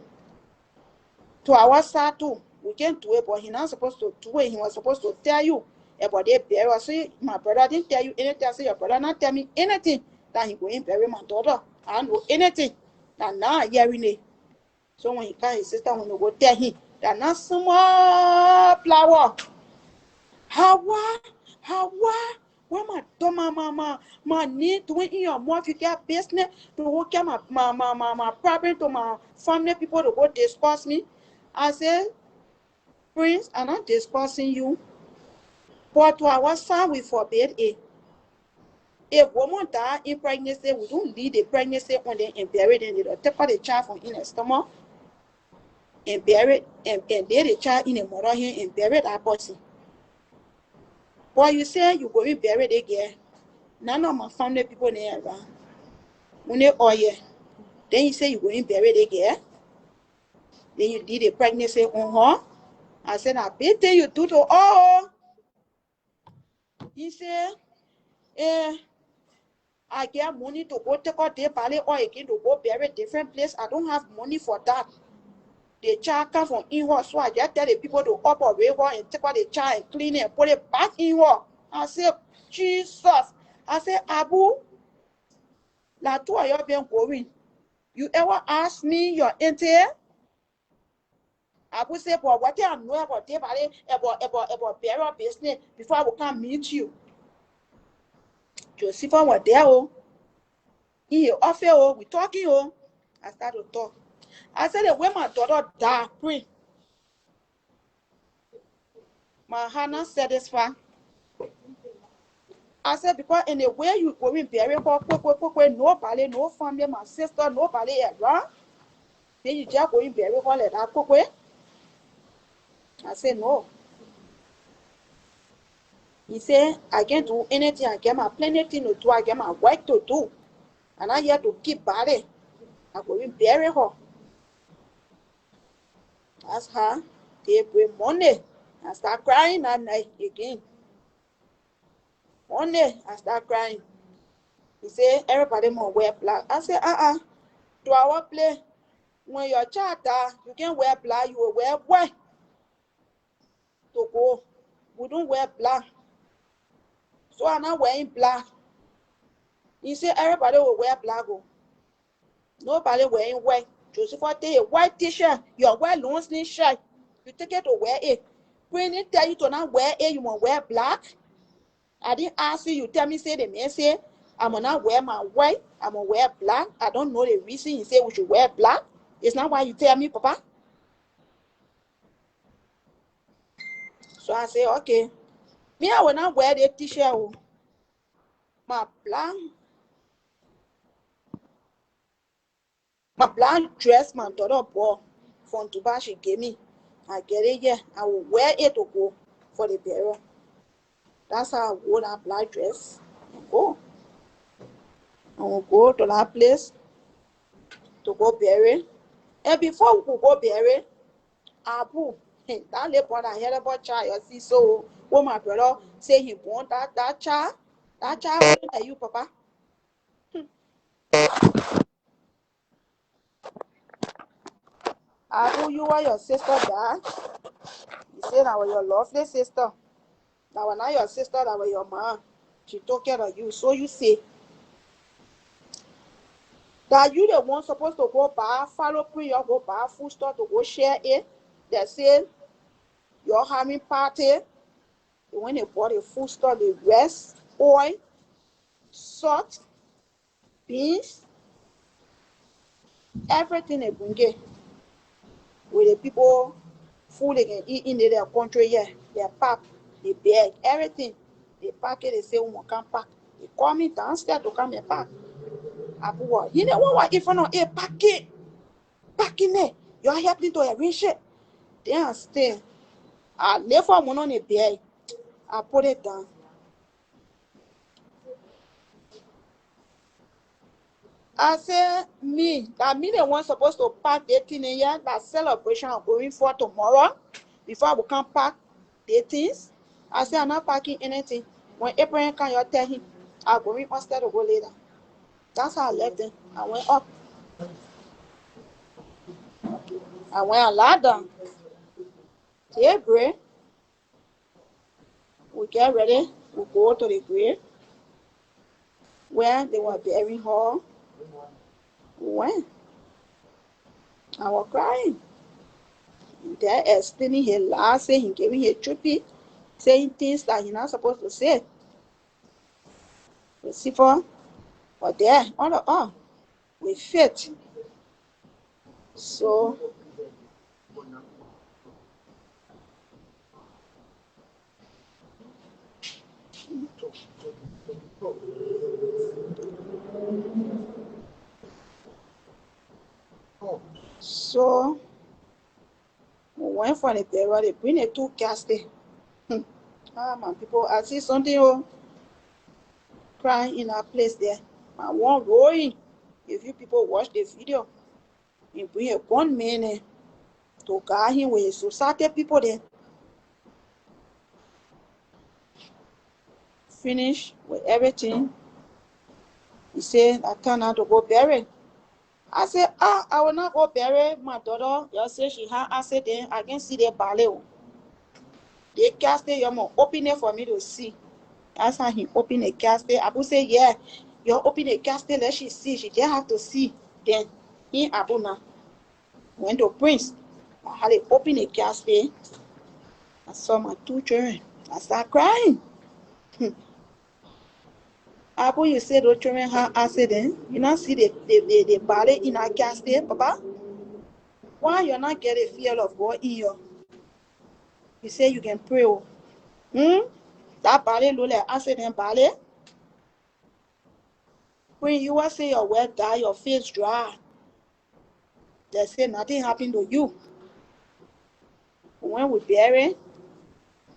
to our side too, we can't do it, but he's not supposed to do it. He was supposed to tell you about the burial. So my brother didn't tell you anything. I say your brother not tell me anything that he going to bury my daughter. I don't know anything. That now I hearing it. So when he call his sister, when you go tell him that not small flower. Hawa, When my need to in your mouth, you get business to work my problem to my family people to go discuss me. I say, Prince, I'm not discussing you. But to our son, we forbid it. If woman die in pregnancy, we don't leave the pregnancy on them and bury them. They don't take out the child from in the stomach and bury it and lay the child in the mother here and bury that person. But you say you go and bury the girl. None of my family people there around. When they all here, then you say you go and bury the girl. Then you did the pregnancy on her. I said, I bet you do to all. He said, I get money to go take out their ballet or again to go bury different place. I don't have money for that. The child come from in her, so I just tell the people to operate her and take out the child and clean it and put it back in her. I said, Jesus. I said, Abu, like two of you been going. You ever ask me your entail? Abu said, but what I know about the ballet, about burial business before I will come meet you. Josepha was there, oh. He offer, oh, we talking, oh. I started to talk. I said, when my daughter died, pray. My heart not satisfied. I said, because in the way you go in bury her, nobody, no family, my sister, nobody around. Then you just go in bury her like that, quick. I said, no. He said, I can't do anything. I get my plenty thing to do. I get my work to do. And I have to keep body. I go in bury her. That's her. They bring money. I start crying that night again. One day, I start crying. He said, everybody must wear black. I said, to our place, when your child die, you can wear black, you will wear white to go. We don't wear black. So I'm not wearing black. He said, everybody will wear black. Oh. Nobody wearing white. Joseph, take a white t-shirt, your white long sleeve shirt. You take it to wear it. When they tell you to not wear it, you want wear black. I didn't ask you, you tell me, say the man say, I'm gonna wear my white, I'm gonna wear black. I don't know the reason he said we should wear black. It's not why you tell me, Papa. So I say, okay. Me, I will not wear the t-shirt. My black dress, my daughter bought from Dubai, she gave me. I get it, yeah. I will wear it to go for the burial. That's how I wore that black dress and go. I will go to that place to go bury. And before we could go bury, Abu, that little boy that heard about child, you see, so when my brother say he want that child like you, Papa. Abu, you are your sister, Dad. You said that was your lovely sister. That was not your sister, that was your mom. She took care of you. So you say that you the one supposed to go buy, follow prayer, go buy food store to go share it. They say you're having party. When they bought a food store, the rest, oil, salt, beans, everything they bring it. With the people food they can eat in their country here. They pack, they bag, everything. They pack it, they say, we can pack. They call me downstairs to come and pack. Abu, you know what? If I know a packet, packing it, you are helping to arrange it. Then I stay. I left for one on the bag. I put it down. I said, that me the one supposed to pack the thing in here, that celebration I'm going for tomorrow, before I will come pack the things. I said, I'm not packing anything. When Abraham can you tell him, I'll go in instead of go later. That's how I left them. I went up. I went and lie down. Daybreak, we get ready. We go to the grave where they were burying her. We went. I was crying. They're explaining his lies, saying he gave me a trippy, saying things that he's not supposed to say. Lucifer, or there, all with faith. So, so we went for the burial, they bring the two caskets. Ah, my people, I see something crying in our place there. My one rolling. If you people watch the video, he bring a gunman to guard him with his society people there. Finish with everything. He said, I turn out to go bury. I said, I will not go bury my daughter. You say she had accident. I can see the ballet. They cast it, you must open it for me to see. That's how he opened the casket. Abu say, yeah, you open the casket, let she see. She just have to see. Then he Abu now went to Prince. I had to open the casket. I saw my two children. I started crying. Abu, you say those children have accident. You not see the ballet in our casket, Papa? Why you not get a fear of God in you? You say you can pray. That ballet look like accident ballet. When you want to say your word die, your face dry. They say nothing happened to you. When we bury,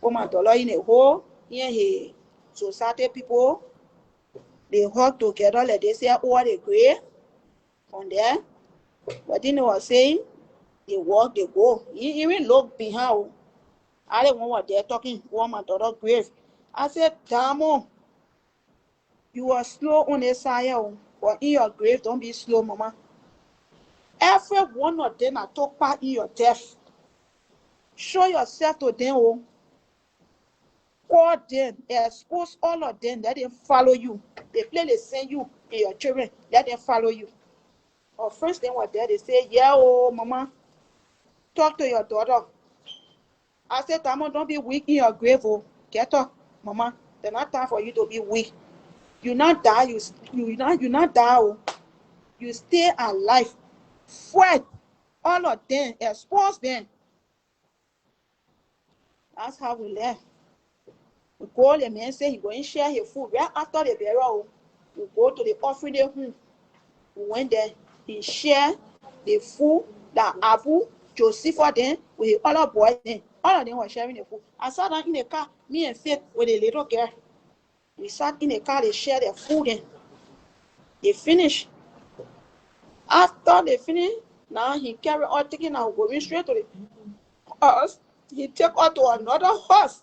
put my dollar in a hole, here he society people, they hug together like they say over the grave. From there, what they was saying, they walk, they go. He even look behind. I don't know what they're talking over my daughter's grave. I said, Damo, you are slow on the side, but in your grave, don't be slow, mama. Every one of them are took part in your death. Show yourself to them, call them, expose all of them, let them follow you. They play, they send you and your children, let them follow you. Or first thing was there, they say, yeah, oh, mama, talk to your daughter. I said, Tamo, don't be weak in your grave, oh. Get up, mama. There's not time for you to be weak. You not die, you not die, oh. You stay alive. Fight all of them, expose them. That's how we left. We call the man, say he going to share his food right after the burial. We go to the offering room. We went there. He shared the food that Abu, Joseph, then with the other boys. Then all of them were sharing the food. I sat down in the car, me and Faith with a little girl. We sat in the car, they shared their food. Then they finished. After they finished, now he carried on taking our going straight to the horse. He take us to another horse.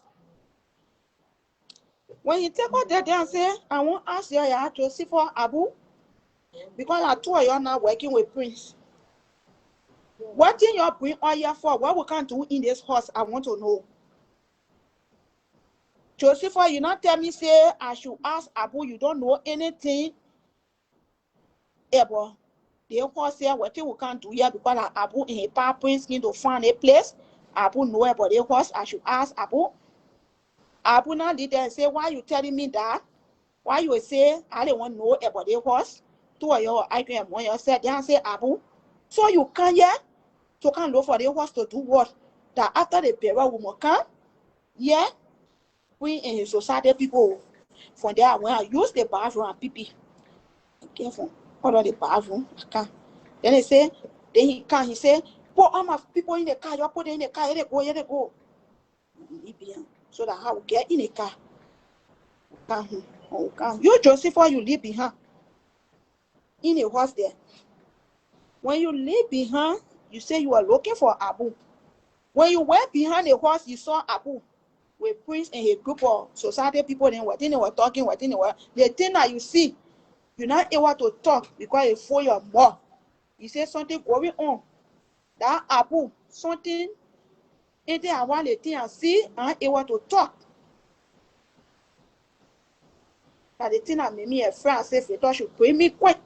When he take us there, they say, I won't ask you, Joseph or Abu, because I told you now working with Prince. What thing you bring oil for? What we can do in this horse? I want to know. Joseph, you not tell me say I should ask Abu. You don't know anything about the horse here. What thing we can do here because Abu and his pa Prince need to find a place. Abu know about the horse. I should ask Abu. Abu now did and say, why you telling me that? Why you say I don't want to know about the horse? Two of your I can want you said. They say Abu. So you can yeah. So can look for the horse to do what? That after the burial we come, yeah, we in his society people. From there, when I use the bathroom and pee, careful, all of the bathroom, I can. Then they say, then he can, he say, put all my people in the car, you put them in the car, here they go. So that I will get in the car. You Joseph, you leave behind. In the horse there. When you leave behind, you say you are looking for Abu. When you went behind the horse, you saw Abu with Prince and a group of society people. Then what they were talking, what they were. The thing that you see, you're not able to talk because you fool your mouth. You say something going on. That Abu, something, and then I want the thing I see, I'm able to talk. That the thing that made me a friend, I said, if you should bring me quick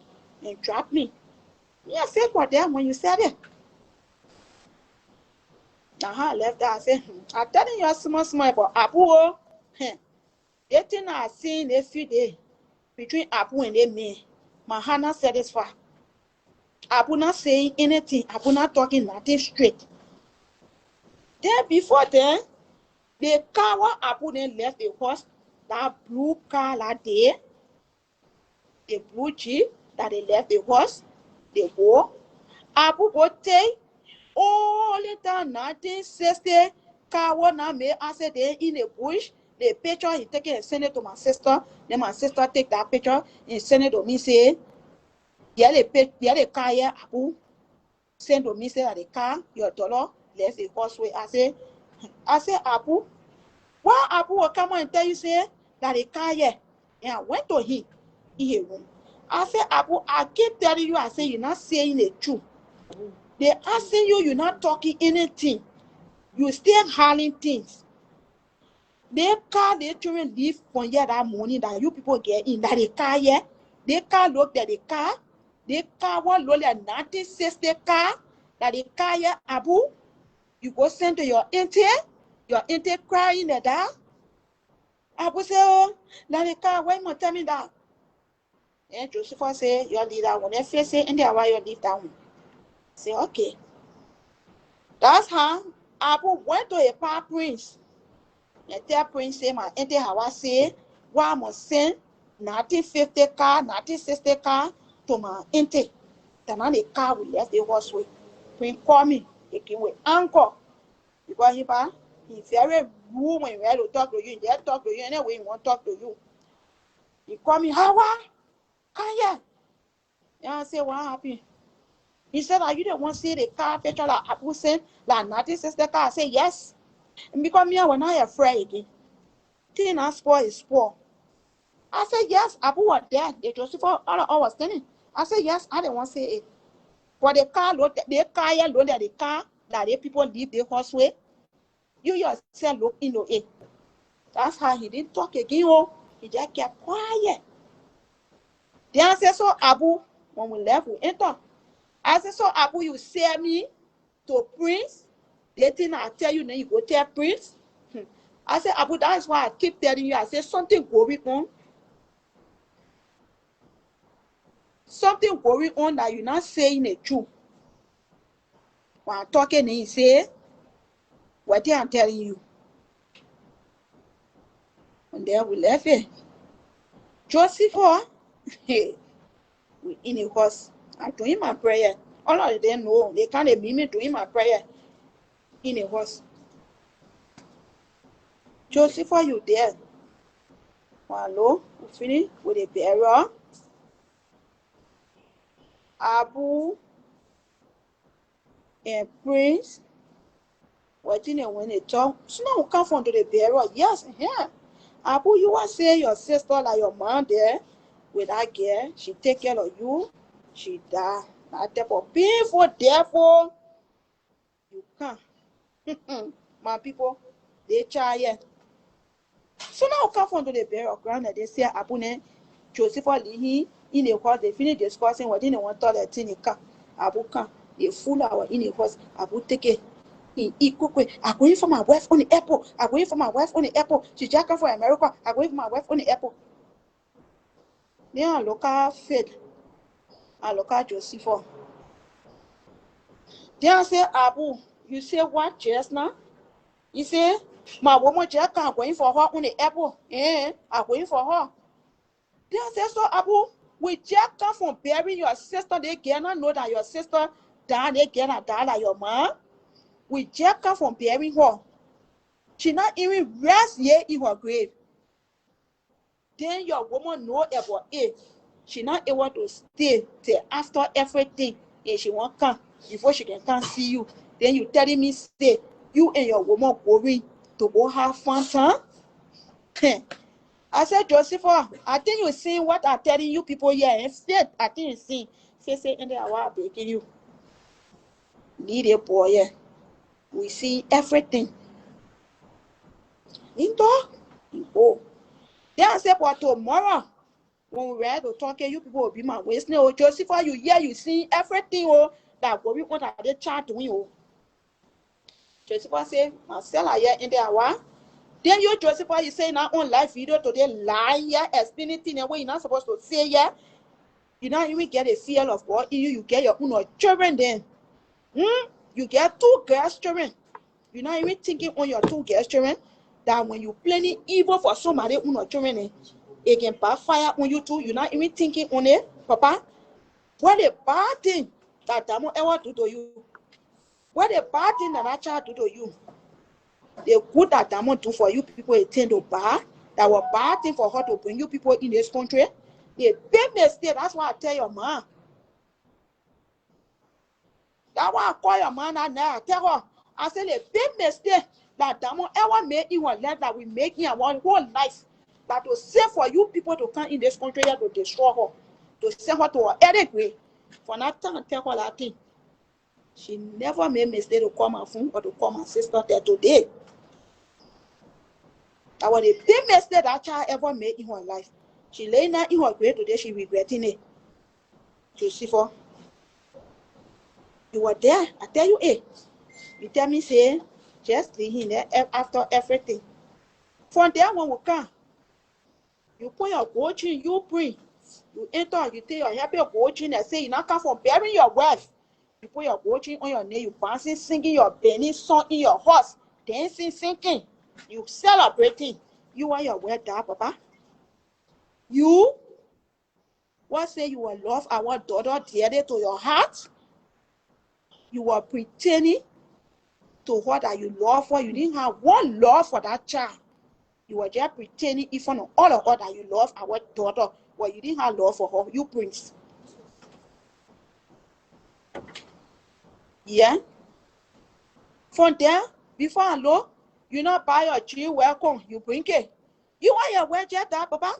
and drop me. Yeah, I said what there when you said it. I left that. I said, I'm telling you small about Abu. The thing I seen a few days. between Abu and the man. My heart not satisfied. Abu not saying anything. Abu not talking nothing straight. Then before then, the car what Abu then left the horse, that blue car that day, the blue Jeep that they left the horse, they go. Abu go take all the time 1960 car what now made accident in the bush. The picture he take it and send it to my sister. Then my sister take that picture and send it to me say, yeah the car here Abu send to me say that the car your dollar left the horseway. I say Abu, why Abu will come and tell you say that the car here? And I went to him in his room. I say Abu, I keep telling you, I say you're not saying the truth. They asking you, you're not talking anything. You still hiding things. They car they children leave from here that morning that you people get in that the car here. They car look at the car. They car one look at 1960 car that the car here Abu. You go send to your auntie crying at that. Abu say, oh, now the car, why you tell me that? And Joseph say, you leave that one. If you say, and why you leave that one? Say, okay. That's how Abu went to a power prince. And tell prince say, my auntie Hawa say, why I must send 1950 car, 1960 car to my auntie. Then the car will left the horseway. Prince call me. He came with uncle. Because he very rude when he will talk to you. He talk to you anyway he won't talk to you. He call me, Hawa, come here. And I say, what happened? He said, are you the one see the car picture like Abu sent, like 1960 car? I say, yes. And because me, I was not afraid again. Thing I spoil is spoil. I said, yes, Abu was there. They just for all I was standing. I said, yes, I didn't want to say it. But the car looked at the car that the people leave the horseway. You yourself look into it. That's how he didn't talk again. Oh, he just kept quiet. Then I said, so Abu, when we left, we enter. I said, so Abu, you sell me to Prince? The thing I tell you, then you go tell Prince? I said, Abu, that's why I keep telling you. I said, something going on. Something going on that you're not saying the truth. When I'm talking, he say, what I'm telling you. And then we left it. Joseph, hey, we in the house. I'm doing my prayer. All of them know. They can't be me doing my prayer in the house. Joseph, are you there? Hello, we finish with the burial. Abu and Prince. What did you when they talk? So now we come from to the burial. Yes, yeah. Abu, you want to say your sister like your mom there with that girl? She take care of you. She died. That type of painful, therefore you can't. My people, they try it. So now we come from to the burial ground and they say Abu and Joseph Lihi in the house. They finish discussing what they want to let in the car. Abu can they fool our in the house. Abu take it. He quickly. I'm going for my wife on the airport. I'm going for my wife on the airport. She just come from America. I'm going for my wife on the airport. Then I look at Faith. I look at Joseph. Then I say, Abu, you say what just now? You say, my woman just come going for her on the airport. I'm going for her. Then I say, so Abu, we just come from burying your sister. They cannot know that your sister died. They cannot die like your mom. We just come from burying her. She not even rest yet in her grave. Then your woman know about it. She not able to stay till after everything. And she won't come before she can come see you. Then you telling me stay. You and your woman going to go have fun, huh? I said, Joseph, I think you see what I'm telling you people here. Instead, I think you see. Say, and they are breaking you. Need a boy, yeah. We see everything. Into go. Then I said, but tomorrow, when we ready to talk, you people will be my waist. No, Joseph, you hear, you see everything that we want at the chat doing. Joseph said, Marcella, here in the hour, Then you, Joseph, you say now on live video today, lie, yeah, explaining things in a way you're not supposed to say, yeah. You don't even get a fear of God in you. You get your own children then. You get 2 girls children. You're not even thinking on your 2 girls children that when you planning evil for somebody on children, it can backfire on you too. You're not even thinking on it, Papa. What a bad thing that Damo ever do to you. What a bad thing that child do to you. The good that Damo do for you people attend to bad. That was bad thing for her to bring you people in this country. The big mistake. That's why I tell your mom. That's why I call your mom and I tell her. I said the big mistake that Damo ever made in her life that we make in our whole life. That to save for you people to come in this country here to destroy her. To send her to her headache way. For that time, tell her that thing. She never made mistake to call my phone or to call my sister there today. That was the big mistake that child ever made in her life. She lay now in her grave today, she regretting it. Joseph, you were there. I tell you, you tell me, say, just leave him there after everything. From there, when we come, you put your coaching, you bring. You enter, you take your happy coaching and say, you not come from burying your wife. You put your coaching on your knee, you bouncing, singing your Benny song in your horse, dancing, singing. You celebrating. You want your word there, Papa. You what say you will love our daughter dearly to your heart? You were pretending to her that you love her. You didn't have one love for that child. You were just pretending in front of all of us that you love our daughter, but you didn't have love for her. You prince. Yeah. From there, before I know, you not buy your tree welcome. You bring it. You want your word just that, Papa?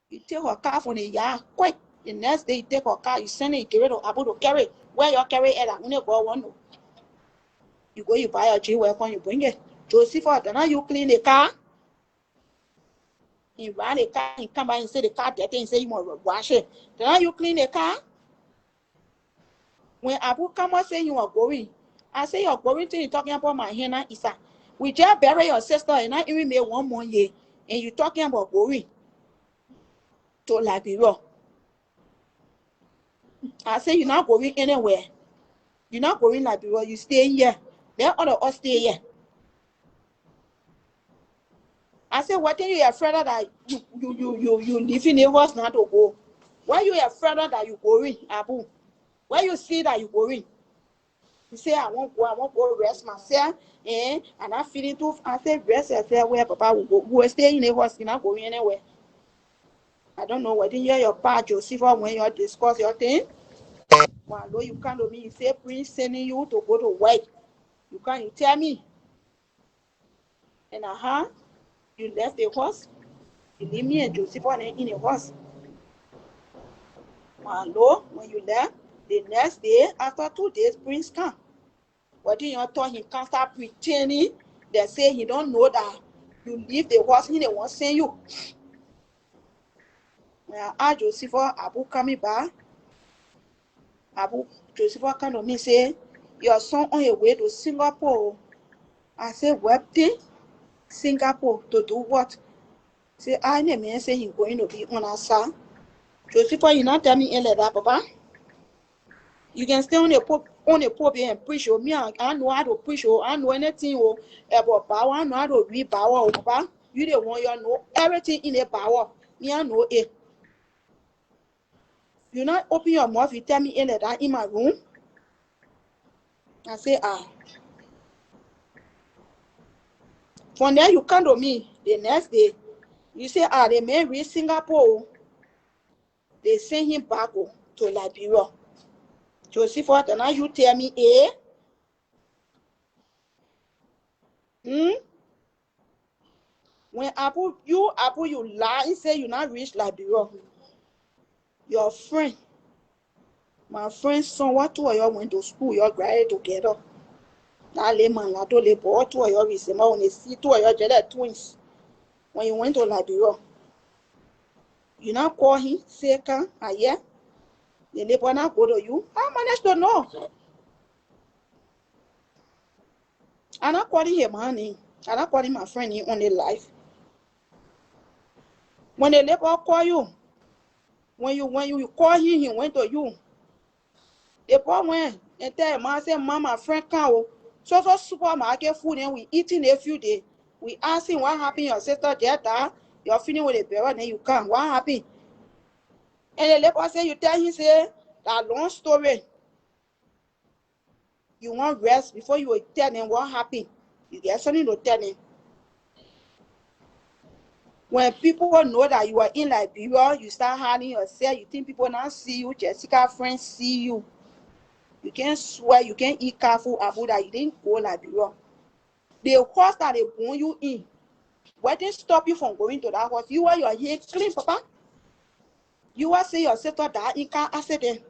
You take her car from the yard quick. The next day you take her car, you send it, you give it to Abu to carry. Where you carry it, I'm gonna go one. You go, you buy a tree welcome, you bring it. Joseph, then you clean the car. He ran the car, he come back and say the car dirty and say you want to wash it. Then you clean the car. When Abu come and say you are going, I say you're going to you talking about my henna Isa. We just bury your sister and not even made 1 more year. And you talking about going to Liberia. I say you're not going anywhere. You're not going Liberia, you stay here. Then all of us stay here. I said, what are you afraid that you live in a house not to go? Why you afraid that you going, Abu? Why you see that you going? You say, I won't go rest myself, and I feeling too. I say, rest yourself where Papa will go. We will stay in a house, you're not going anywhere. I don't know whether you're your pa Joseph when you discuss your thing. Well, no, you come to me, you say, Prince sending you to go to work. You tell me. And you left the horse. You leave me and Joseph in a horse. Well, no, when you left, the next day, after 2 days, Prince come. What do you thought he can't start pretending? They say he don't know that you leave the horse, he won't send you. When Joseph Abu coming back, Joseph come to me say, your son on your way to Singapore. I say, wedding? Singapore to do what? Say, I never say he's going to be on our side. Joseph, you not tell me like that, Papa. You can stay on the pulpit and preach. Me, I know how to preach. I know anything about power. I know how to read power, Papa. You the one you know everything in the power. Me, I know it. You not open your mouth. You tell me like that in my room. I say, From there, you come to me the next day. You say, they may reach Singapore. They send him back to Liberia. Joseph, and now you tell me, When you lie, say you not reach Liberia. Your friend, my friend's son, what 2 of you went to school, you graduated together. Now, man, I told you, 2 of you receive when they see 2 of you are twins. When you went to Liberia, you now call him, say, yeah. The neighbor now go to you. I managed to know. I'm not calling him honey. I'm not calling my friend in on the life. When the labor call you, when you call him, he went to you. The boy went and tell him, I said, Mama, friend cow. So supermarket food and we eating a few days. We asking what happened, your sister Jetta, you're feeling with a bear, and then you come. What happened? And the labor say, you tell him, say, that long story. You want rest before you will tell him what happened. You get something to tell him. When people know that you are in Liberia, you start hiding yourself. You think people not see you. Jessica friends see you. You can't swear. You can't eat careful about that. You didn't go Liberia. The horse that they born you in, what didn't stop you from going to that horse? You are your hair clean, Papa. You are say your sister that in car accident.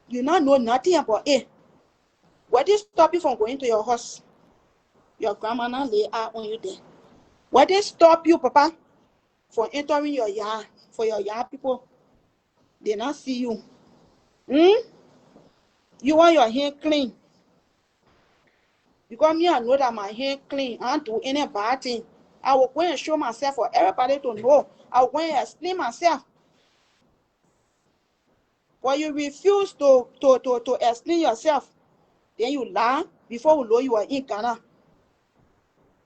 You not know nothing about it. What did stop you from going to your horse? Your grandma not lay out on you there. What did stop you, Papa, from entering your yard? For your yard people, they not see you. You want your hair clean. Because me, I know that my hair clean. I don't do any bad thing. I will go and show myself for everybody to know. I will go and explain myself. But you refuse to explain yourself. Then you lie before we know you are in Ghana.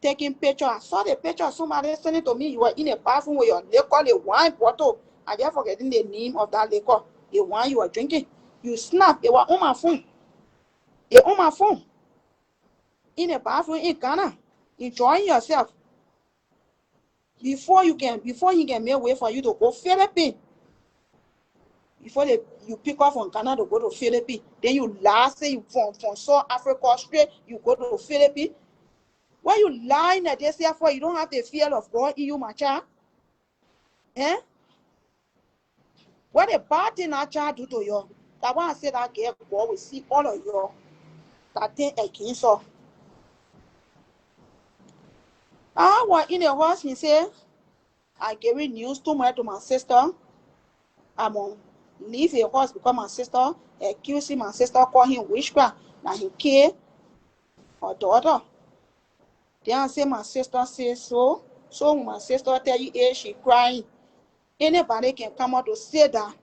Taking picture. I saw the picture of somebody sending to me. You were in a bathroom with your liquor, a wine bottle. I just forgetting the name of that liquor. The wine you were drinking. You snap. It was on my phone. It on my phone. In a bathroom in Ghana. Enjoying yourself. Before he can make way for you to go Philippines. Before you pick off from Ghana to go to Philippines. Then you last say you from South Africa straight, you go to Philippines. Why you lying that they say for you don't have the fear of God in you, my child? Eh? What a bad thing that child do to you? That one I say that girl God will see all of you. That thing against her. I was in the house, he said, I gave news too much to my sister. I'm on leave a horse because my sister accusing my sister, call him witchcraft. Now he killed her daughter. Then I say my sister says so. So when my sister tell you, hey, she crying. Anybody can come out to say that.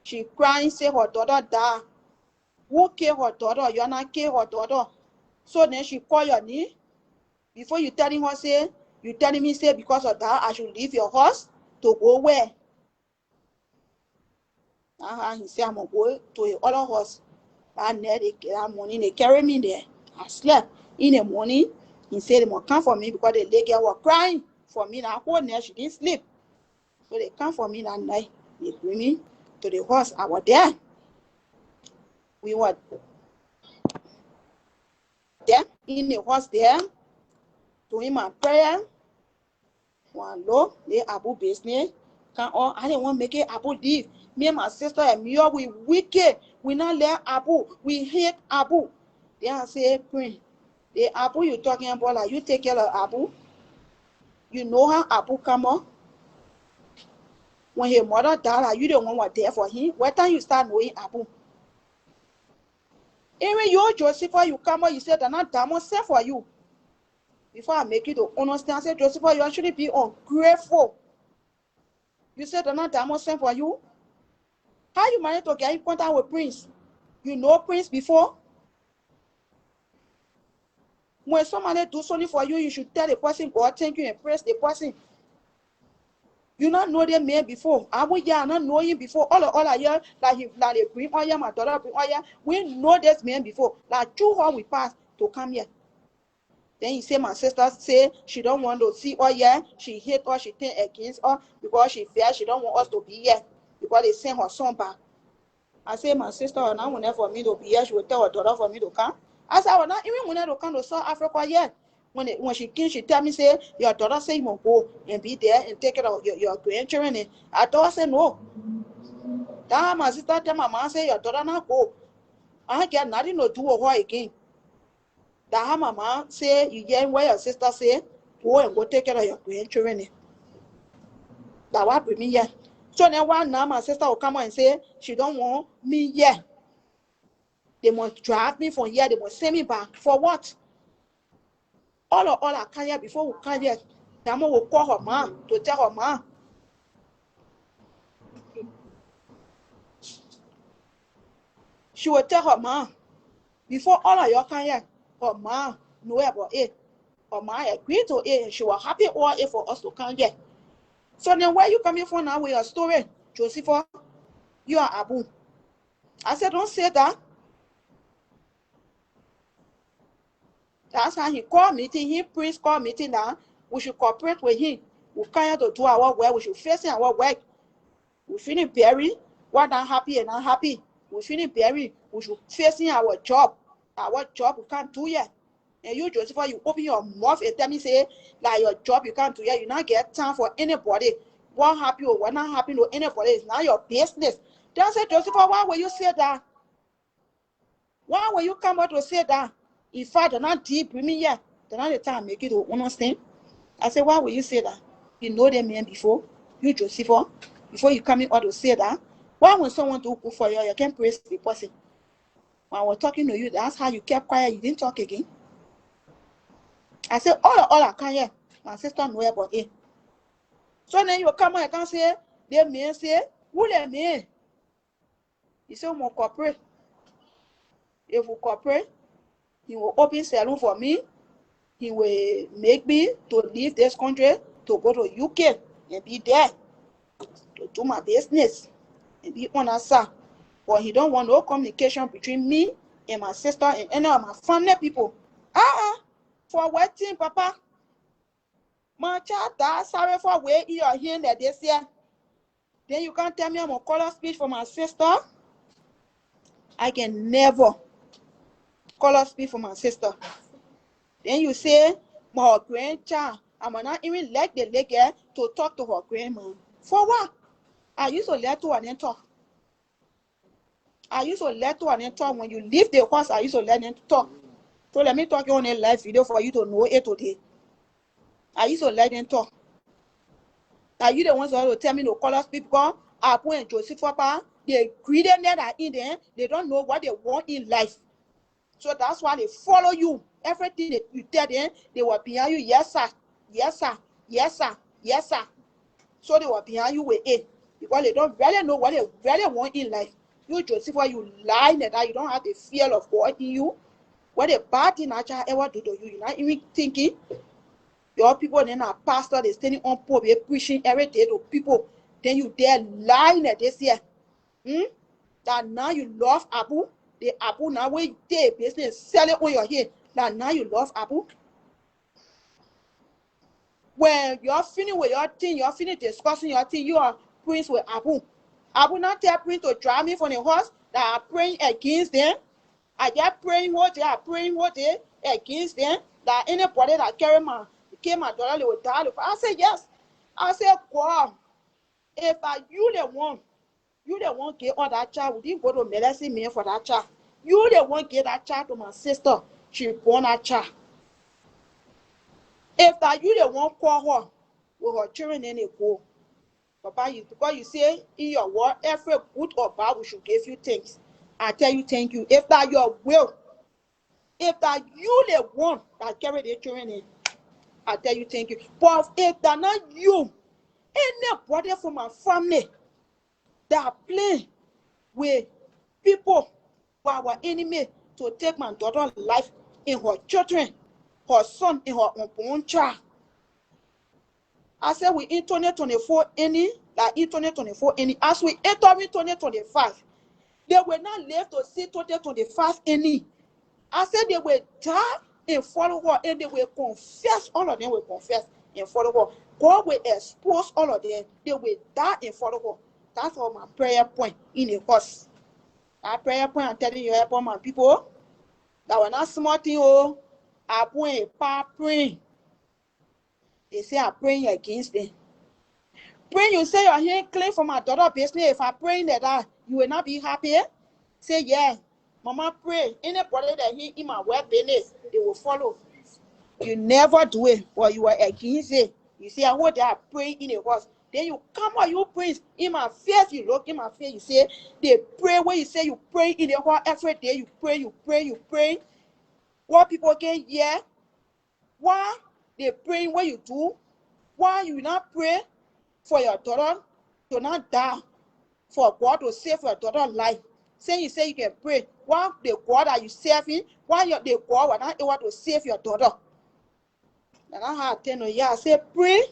She crying, say her daughter died. Who killed her daughter? You not kill her daughter. So then she call your name. Before you telling her, say, you telling me, say, because of that, I should leave your house to go where? He said, I'm going to go to the other house. And there that morning, they carry me there. I slept. In the morning, he said they must come for me because the lady was crying for me. That whole night, she didn't sleep. So they come for me that night. They bring me to the house. I was there. We were there in the house there, doing my prayer. One low, they Abu business. I didn't want to make it Abu leave. Me and my sister and me, we wicked. We not let Abu. We hate Abu. Then I say, Queen, the Abu you talking about, like you take care of Abu. You know how Abu come on? When his mother died, like you the one was there for him. What time you start knowing Abu? Even you, Joseph, you come on, you said that not diamond sent for you. Before I make you to understand, I said, Joseph, you actually be ungrateful. You said that not diamond sent for you. How you manage to get in contact with Prince? You know Prince before? When somebody do something for you, you should tell the person, God, thank you, and praise the person. You not know the man before. I will not know him before. All a year, like they bring oil, my daughter bring oil. We know this man before. Like 2 hours we pass to come here. Then he say my sister say she don't want to see oil. She hate us, she think against us because she fears she don't want us to be here. Because they send her son back. I say my sister now whenever for me to be here, she will tell her daughter for me to come. I said, well, not even when I to come to South Africa yet. When she came, she tell me, say, your daughter say you must go and be there and take care of your grandchildren. And I told her, say, no. That my sister tell my mom, say, your daughter not go. I get nothing to do with her again. That her mama say, you get where your sister say, go and go take care of your grandchildren. That what bring me here. So then one now my sister will come and say, she don't want me here. They must drive me from here. They must send me back. For what? all I can hear before we can hear. The mom will call her mom to tell her mom. She will tell her mom before all of you can hear. Her mom know about it. Her mom agreed to it. She was happy all it for us to come here. So then where you coming from now with your story, Joseph? You are Abu. I said, don't say that. That's how he called meeting. He priest called meeting now. We should cooperate with him. We can't do our work. We should face our work. We finish bury what not happy and unhappy. We finish bury. We should facing our job. Our job we can't do yet. And you Joseph, you open your mouth and tell me say like your job you can't do yet. You not get time for anybody. What happy or what not happy to anybody is not your business. That's it, Joseph. Why will you say that? Why will you come out to say that? In fact, they're not deep with me yet. They're not the time make it to understand. I said, why will you say that? You know them men before. You Joseph, before you come in out to say that. Why when someone do good for you, you can't praise the person? When I was talking to you, that's how you kept quiet. You didn't talk again. I said, all I can hear. My sister know about it. So then you come out, I can say, they men say, who they men? You say, more cooperate. If we cooperate, he will open salon for me. He will make me to leave this country to go to UK and be there to do my business and be on answer. But he don't want no communication between me and my sister and any of my family people. For waiting, Papa. My child died sorry for where you are here that this year. Then you can't tell me I'm a color speech for my sister. I can never color speech for my sister. Then you say, my grandchild, I'm not even like the lady to talk to her grandma. For what? I used to let to and talk. I used to let to and talk. When you leave the house, I used to let them talk. So let me talk on a live video for you to know it today. I used to let them talk. Are you the ones who will tell me to color speak because Abu and Joseph Papa, they greedy that are in there, they don't know what they want in life. So that's why they follow you. Everything that you tell them, they will behind you. Yes, sir. Yes, sir. Yes, sir. Yes, sir. So they will behind you with it. Because they don't really know what they really want in life. You, Joseph, you lie that you don't have the fear of God in you. What a bad thing I ever do to you. You're not even thinking. Your people then are pastor, they standing on pulpit preaching every day to people. Then you dare lying that this year. That now you love Abu. The Abu now where you take business, sell it on your head. That now you love Abu. When you're finished with your thing, you're finished discussing your thing, you are praying with Abu. Abu not tell Prince to drive me from the horse that are praying against them. I just praying what they are praying what they against them. That anybody that carry my daughter, they will die. I say yes. I say, God, if you the one get on that child, we didn't go to medicine man for that child. You the one get that child to my sister. She born that child. If you the one call her with her children in the go. Papa, because you say in your word, every good or bad, we should give you things. I tell you, thank you. If that your will, if that you the one that carry the children in, I tell you, thank you. But if that not you, anybody from my family that play with people who are our enemy to take my daughter's life in her children, her son in her own child. I said we in 2024 any, like in 2024 any, as we enter in 2025, they will not live to see 2025 any. I said they will die and follow her, and they will confess, all of them will confess and follow her. God will expose all of them, they will die and follow her. That's all my prayer point in the course. That prayer point I'm telling you about my people, that were not small thing, oh, I praying, praying. They say I'm praying against them. Praying, you say your hand clean for my daughter business. If I praying that you will not be happy, say yeah. Mama pray. Anybody that he in my web business, they will follow. You never do it, or you are against it. You see, I want that praying in a house. Then you come out, you pray in my face. You look in my face. You say they pray. When you say you pray in the house every day, you pray. What people can hear. Why they praying when you do? Why you not pray for your daughter to not die? For God to save your daughter's life. Say you can pray. Why the God that you serving? Why the God was not able to save your daughter? And I had to tell you, I say pray.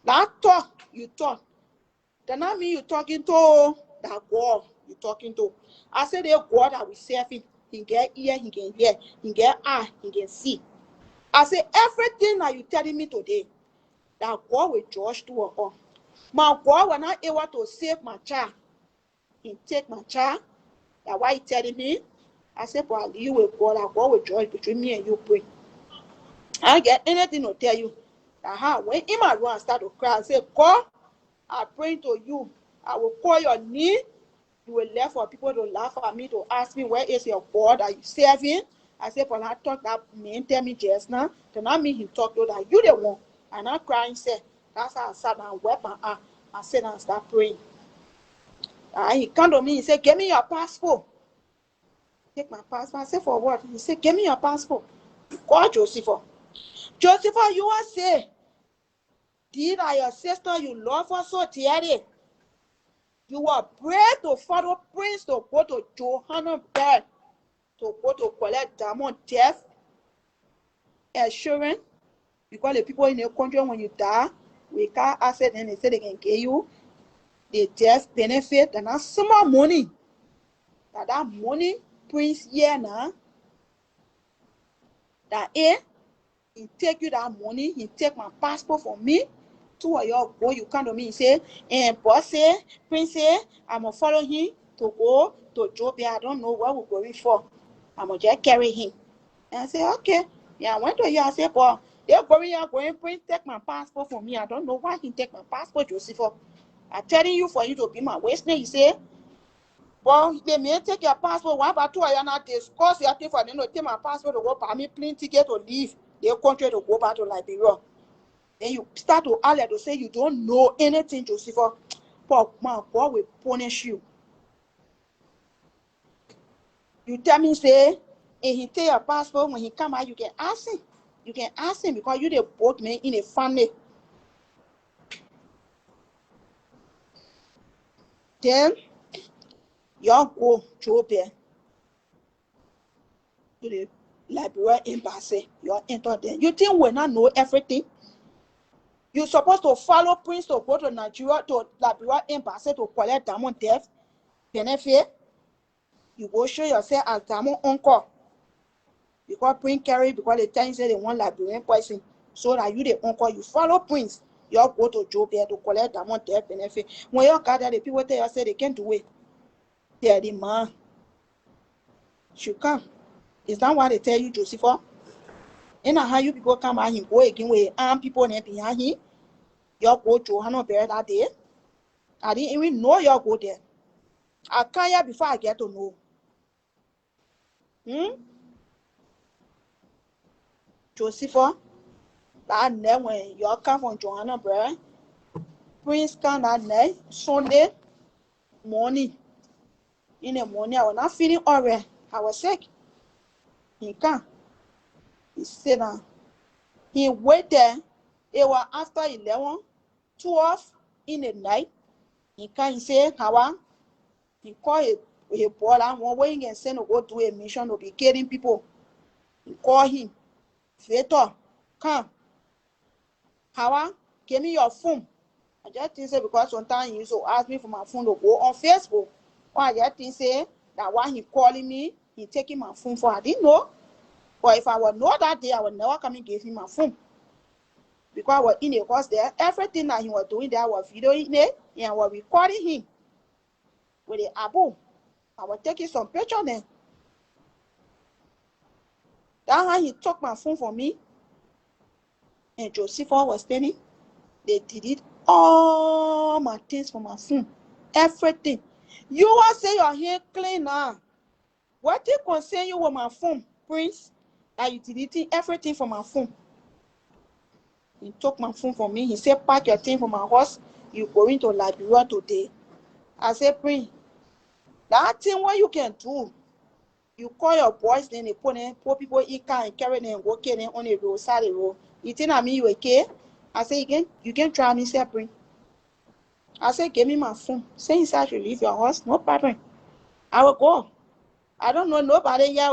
That talk you talk. That not mean you talking to that God you talking to. I say the God that we serving. He get ear, he can hear, he get eye, he can see. I say everything that you telling me today, that God will judge to or all. My God was not able to save my child. He take my child. That's why he telling me. I said, but you will God, that God will judge between me and you pray. I don't get anything to tell you. That when in my room I start to cry, I say, God, I pray to you. I will call your name. You will left for people to laugh at me, to ask me, where is your God? Are you serving? I said, but I talk that man tell me just now. Then I mean he talk to that you the one. And I crying, say, that's how I sat down, wept my eye. I said, and start praying. He come to me, he said, give me your passport. Take my passport. I said, for what? He said, give me your passport. Call Joseph. Joseph, you are say, did your sister you love her so dearly? You are brave to follow Prince to go to Johannesburg to go to collect diamond death insurance, because the people in the country, when you die, we can't access them. They say they can give you the death benefit and that's small money. That money Prince here now, that he take you that money, he take my passport from me. Two of y'all go, you come to me and say, boss say, Prince say, I'm gonna follow him to go to Joburg. I don't know what we're going for. I'm gonna just carry him. And I say, okay. Yeah, I went to you. I said, but they're going, Prince, take my passport from me. I don't know why he take my passport, Joseph. I'm telling you for you to be my witness. He said, well, they may take your passport. Why about 2 years not discuss your thing for them to take my passport to go buy me plane ticket to leave their country to go back to Liberia. Then you start to alert to say you don't know anything, Joseph. But my God will punish you. You tell me, say, and he take your passport, when he come out, you can ask him. You can ask him because you the both men in a family. Then y'all go Joburg to the Liberia embassy. Y'all enter there. You think we not know everything? You're supposed to follow Prince to go to Nigeria to Liberia embassy to collect diamond death benefit. You go show yourself as diamond uncle. Because Prince carry, because the time say they want Liberian person. So that you the uncle, you follow Prince. You all go to Joburg to collect diamond death benefit. When you gather, the people tell you say they can't do it. They're the man. Should come. Is that what they tell you, Joseph? And how you people come out and go again with armed people there behind him? You go to Johannesburg that day. I didn't even know you go there. I can't hear before I get to know. Joseph, that night when you come from Johannesburg, Prince come that night, Sunday morning. In the morning, I was not feeling alright. I was sick. He come. He sit down. He wait there. It was after 11, 12 in the night. He come, he say, Hawa. He call a boy and one way he can send to go do a mission to be killing people. He call him. Victor, come. Hawa, give me your phone. I just think say because sometimes he used to ask me for my phone to go on Facebook. Or I just think say that while he calling me, he taking my phone for. I didn't know. But if I would know that day, I would never come and give him my phone. Because I was in the house there. Everything that he was doing there, I was videoing it and I was recording him with the Abu. I was taking some pictures then. That's how he took my phone from me. And Joseph was standing. They delete all my things from my phone. Everything. You want to say your hair clean now. What they concern you with my phone, Prince? That you deleting everything from my phone. He took my phone from me. He said, pack your thing from my house. You going to Liberia today. I said, Prince, that thing what you can do, You call your boys, then they put people in car and carry them, walking them on the road, side of the road. You think I mean you okay? I say, you can try me separate. I say, give me my phone. Say inside you leave your house, no problem. I will go. I don't know nobody here.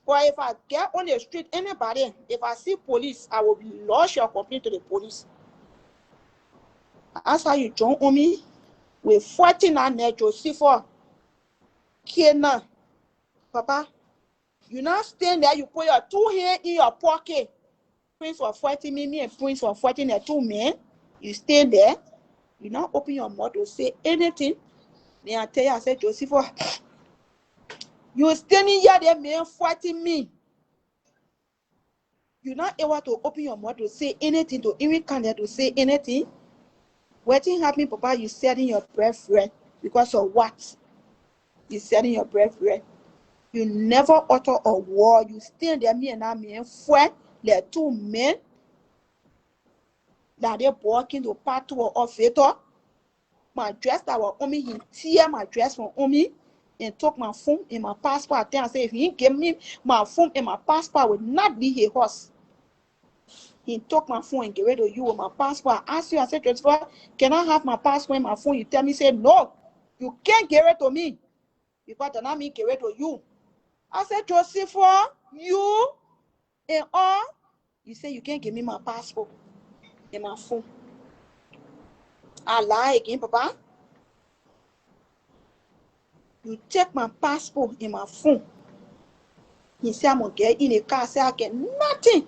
But if I get on the street, anybody, if I see police, I will lodge your complaint to the police. That's how you join on me with 49 Joseph Kena. Papa, you now stand there, you put your 2 hands in your pocket. Prince was fighting me and Prince was fighting the 2 men. You stand there, you now open your mouth to say anything. Then I tell you, I said, Joseph, you standing here, the man fighting me. You're not able to open your mouth to say anything, to even come there to say anything. What thing happened, Papa? You setting your breath red because of what? You setting your breath red. You never utter a word. You stand there, me and I, me and fight like 2 men that they walking to part 2 of it. My dress that was on me, he tear my dress from on me and took my phone and my passport. Then I said, if he give me my phone and my passport, I would not be his horse. He took my phone and gave it to you with my passport. I asked you, I said, Joseph, can I have my passport and my phone? You tell me, say, no, you can't give it to me. Because then I mean give it to you. I said, Joseph, you and all, you say you can't give me my passport and my phone. I lie again, Papa. You take my passport and my phone. He said, I'm going to get in a car. I said, I get nothing.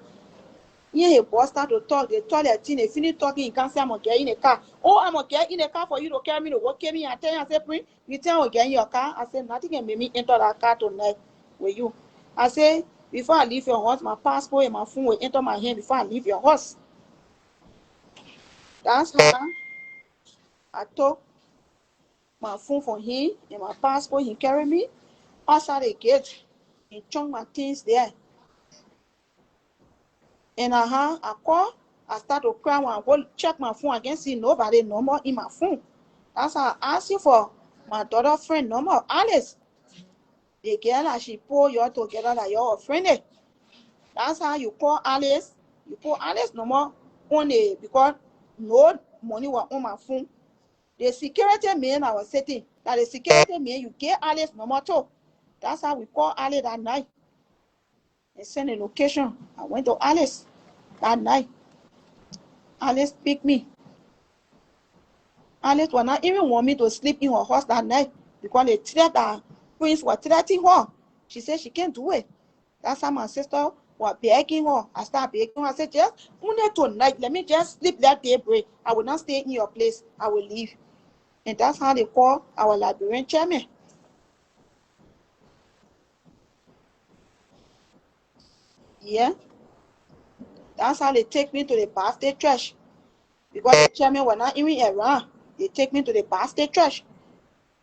Yeah, boss start to talk. They talk their thing. They finish talking. You can't say, I'm going to get in a car. Oh, I'm going to get in a car for you to carry me to work. Carry me. I tell you, I said, Prince, you tell me to get in your car. I said, nothing can make me enter that car tonight with you. I say, before I leave your house, my passport and my phone will enter my hand before I leave your house. That's how I took my phone from him and my passport. He carried me outside the gate. He chunk my things there. And I call. I start to cry when I go check my phone. I can't see nobody no more in my phone. That's how I asked you for my daughter friend number, Alice. The girl that she pull you together that you're a friend. That's how you call Alice. You put Alice number on it because no money was on my phone. The security man I was sitting, that the security man you get Alice number too. That's how we call Alice that night. They send a location. I went to Alice that night. Alice picked me. Alice was not even want me to sleep in her house that night because the threat that Prince was threatening her. She said she can't do it. That's how my sister was begging her. I started begging her. I said, just only tonight, let me just sleep that daybreak. I will not stay in your place. I will leave. And that's how they call our Liberian chairman. Yeah. That's how they take me to the birthday church. Because the chairman was not even around. They take me to the birthday church.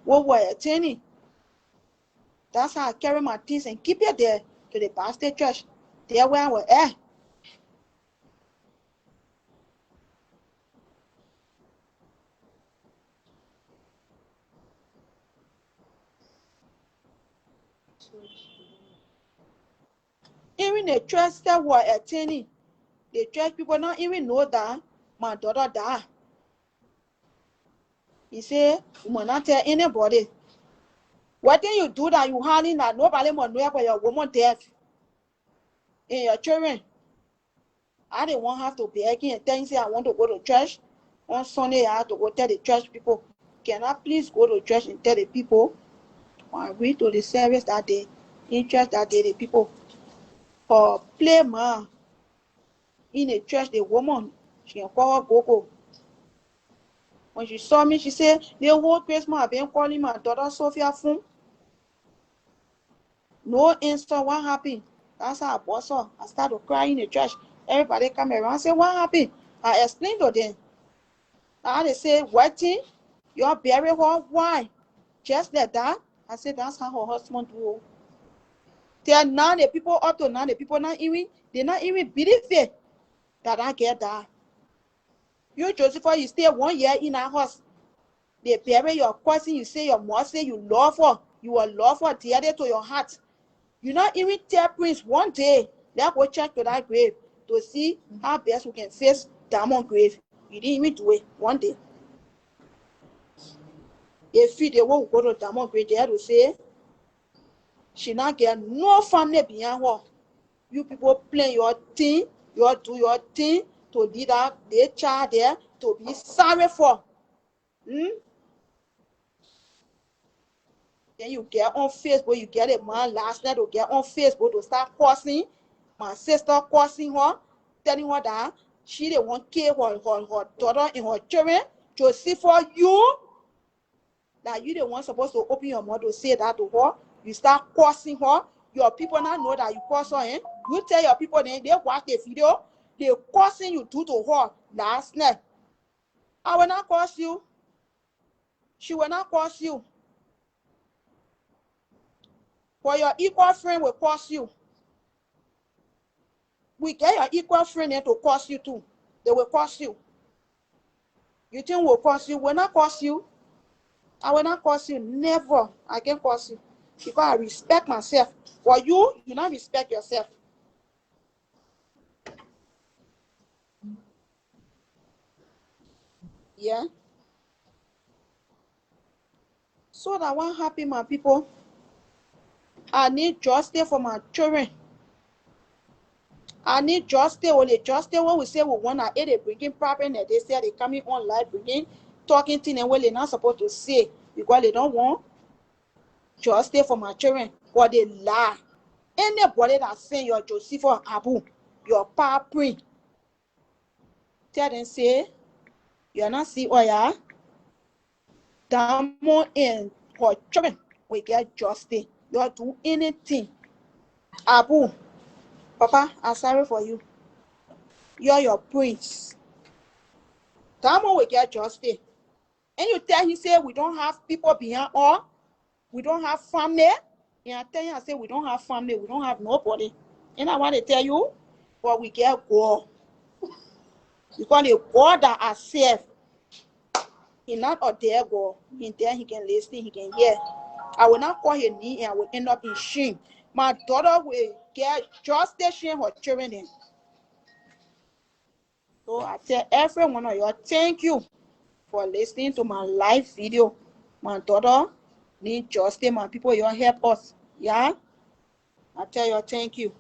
What were attending? That's how I carry my things and keep it there to the birthday church. There where I was at. Even the church that were attending, the church people don't even know that my daughter died. He said, you must not tell anybody. What did you do that you hardly that nobody must know about your woman death and your children? I didn't want to have to beg and tell you, say I want to go to church. On Sunday, I have to go tell the church people, can I please go to church and tell the people? I agree to the service that day, in church that day, the people play man in the church, the woman, she can call her Gogo. When she saw me, she said, the whole Christmas I've been calling my daughter Sophia phone. No answer, what happened? That's how I bust her. I started crying in the church. Everybody come around and say, what happened? I explained to them. And they say, what thing? You're bury her? Why? Just like that? I said, that's how her husband do. Till now, the people up to now, the people not even, they not even believe it that I get that. You, Joseph, you stay 1 year in our house. They bury your cousin, you say your mother say you love her. You will love her dearly to your heart. You not even tell Prince one day, let's go check to that grave to see how best we can face Diamond grave. You didn't even do it one day. If they won't go to Diamond grave, they had to say, she not get no family behind her. You people play your thing, you do your thing to lead that their child there to be sorry for. Then you get on Facebook, you get a man last night to get on Facebook to start cursing. My sister cursing her, telling her that she the one kill her daughter and her children to see for you. That you the one supposed to open your mouth to say that to her. You start cursing her. Your people now know that you curse her. You tell your people then they watch the video. They cursing you do to her last night. I will not curse you. She will not curse you. For your equal friend will curse you. We get your equal friend to curse you too. They will curse you. You think we'll curse you? Will not curse you. I will not curse you. Never. I can't curse you. Because I respect myself. For you, you not respect yourself. Yeah. So that what happen, my people? I need justice for my children. I need justice. Only justice when we say we want to aid, they bringing problem that they say they coming on live bringing talking things and what they're not supposed to say because they don't want justice for my children. But they lie. Anybody that say you're Joseph or Abu, your power print, tell them say you're not see oya. Diamond and her children will get justice. You'll do anything. Abu, Papa, I'm sorry for you. You're your prince. Diamond will get justice. And you tell him, say, we don't have people behind us. We don't have family. And I tell you, I say, we don't have family. We don't have nobody. And I want to tell you, but we get God. Because the God that I serve, he not a there God. He there, he can listen, he can hear. I will not call his name and I will end up in shame. My daughter will get justice, shame her children. In. So I tell every one of you, thank you for listening to my live video. My daughter need justice. My people, you help us. Yeah? I tell you, thank you.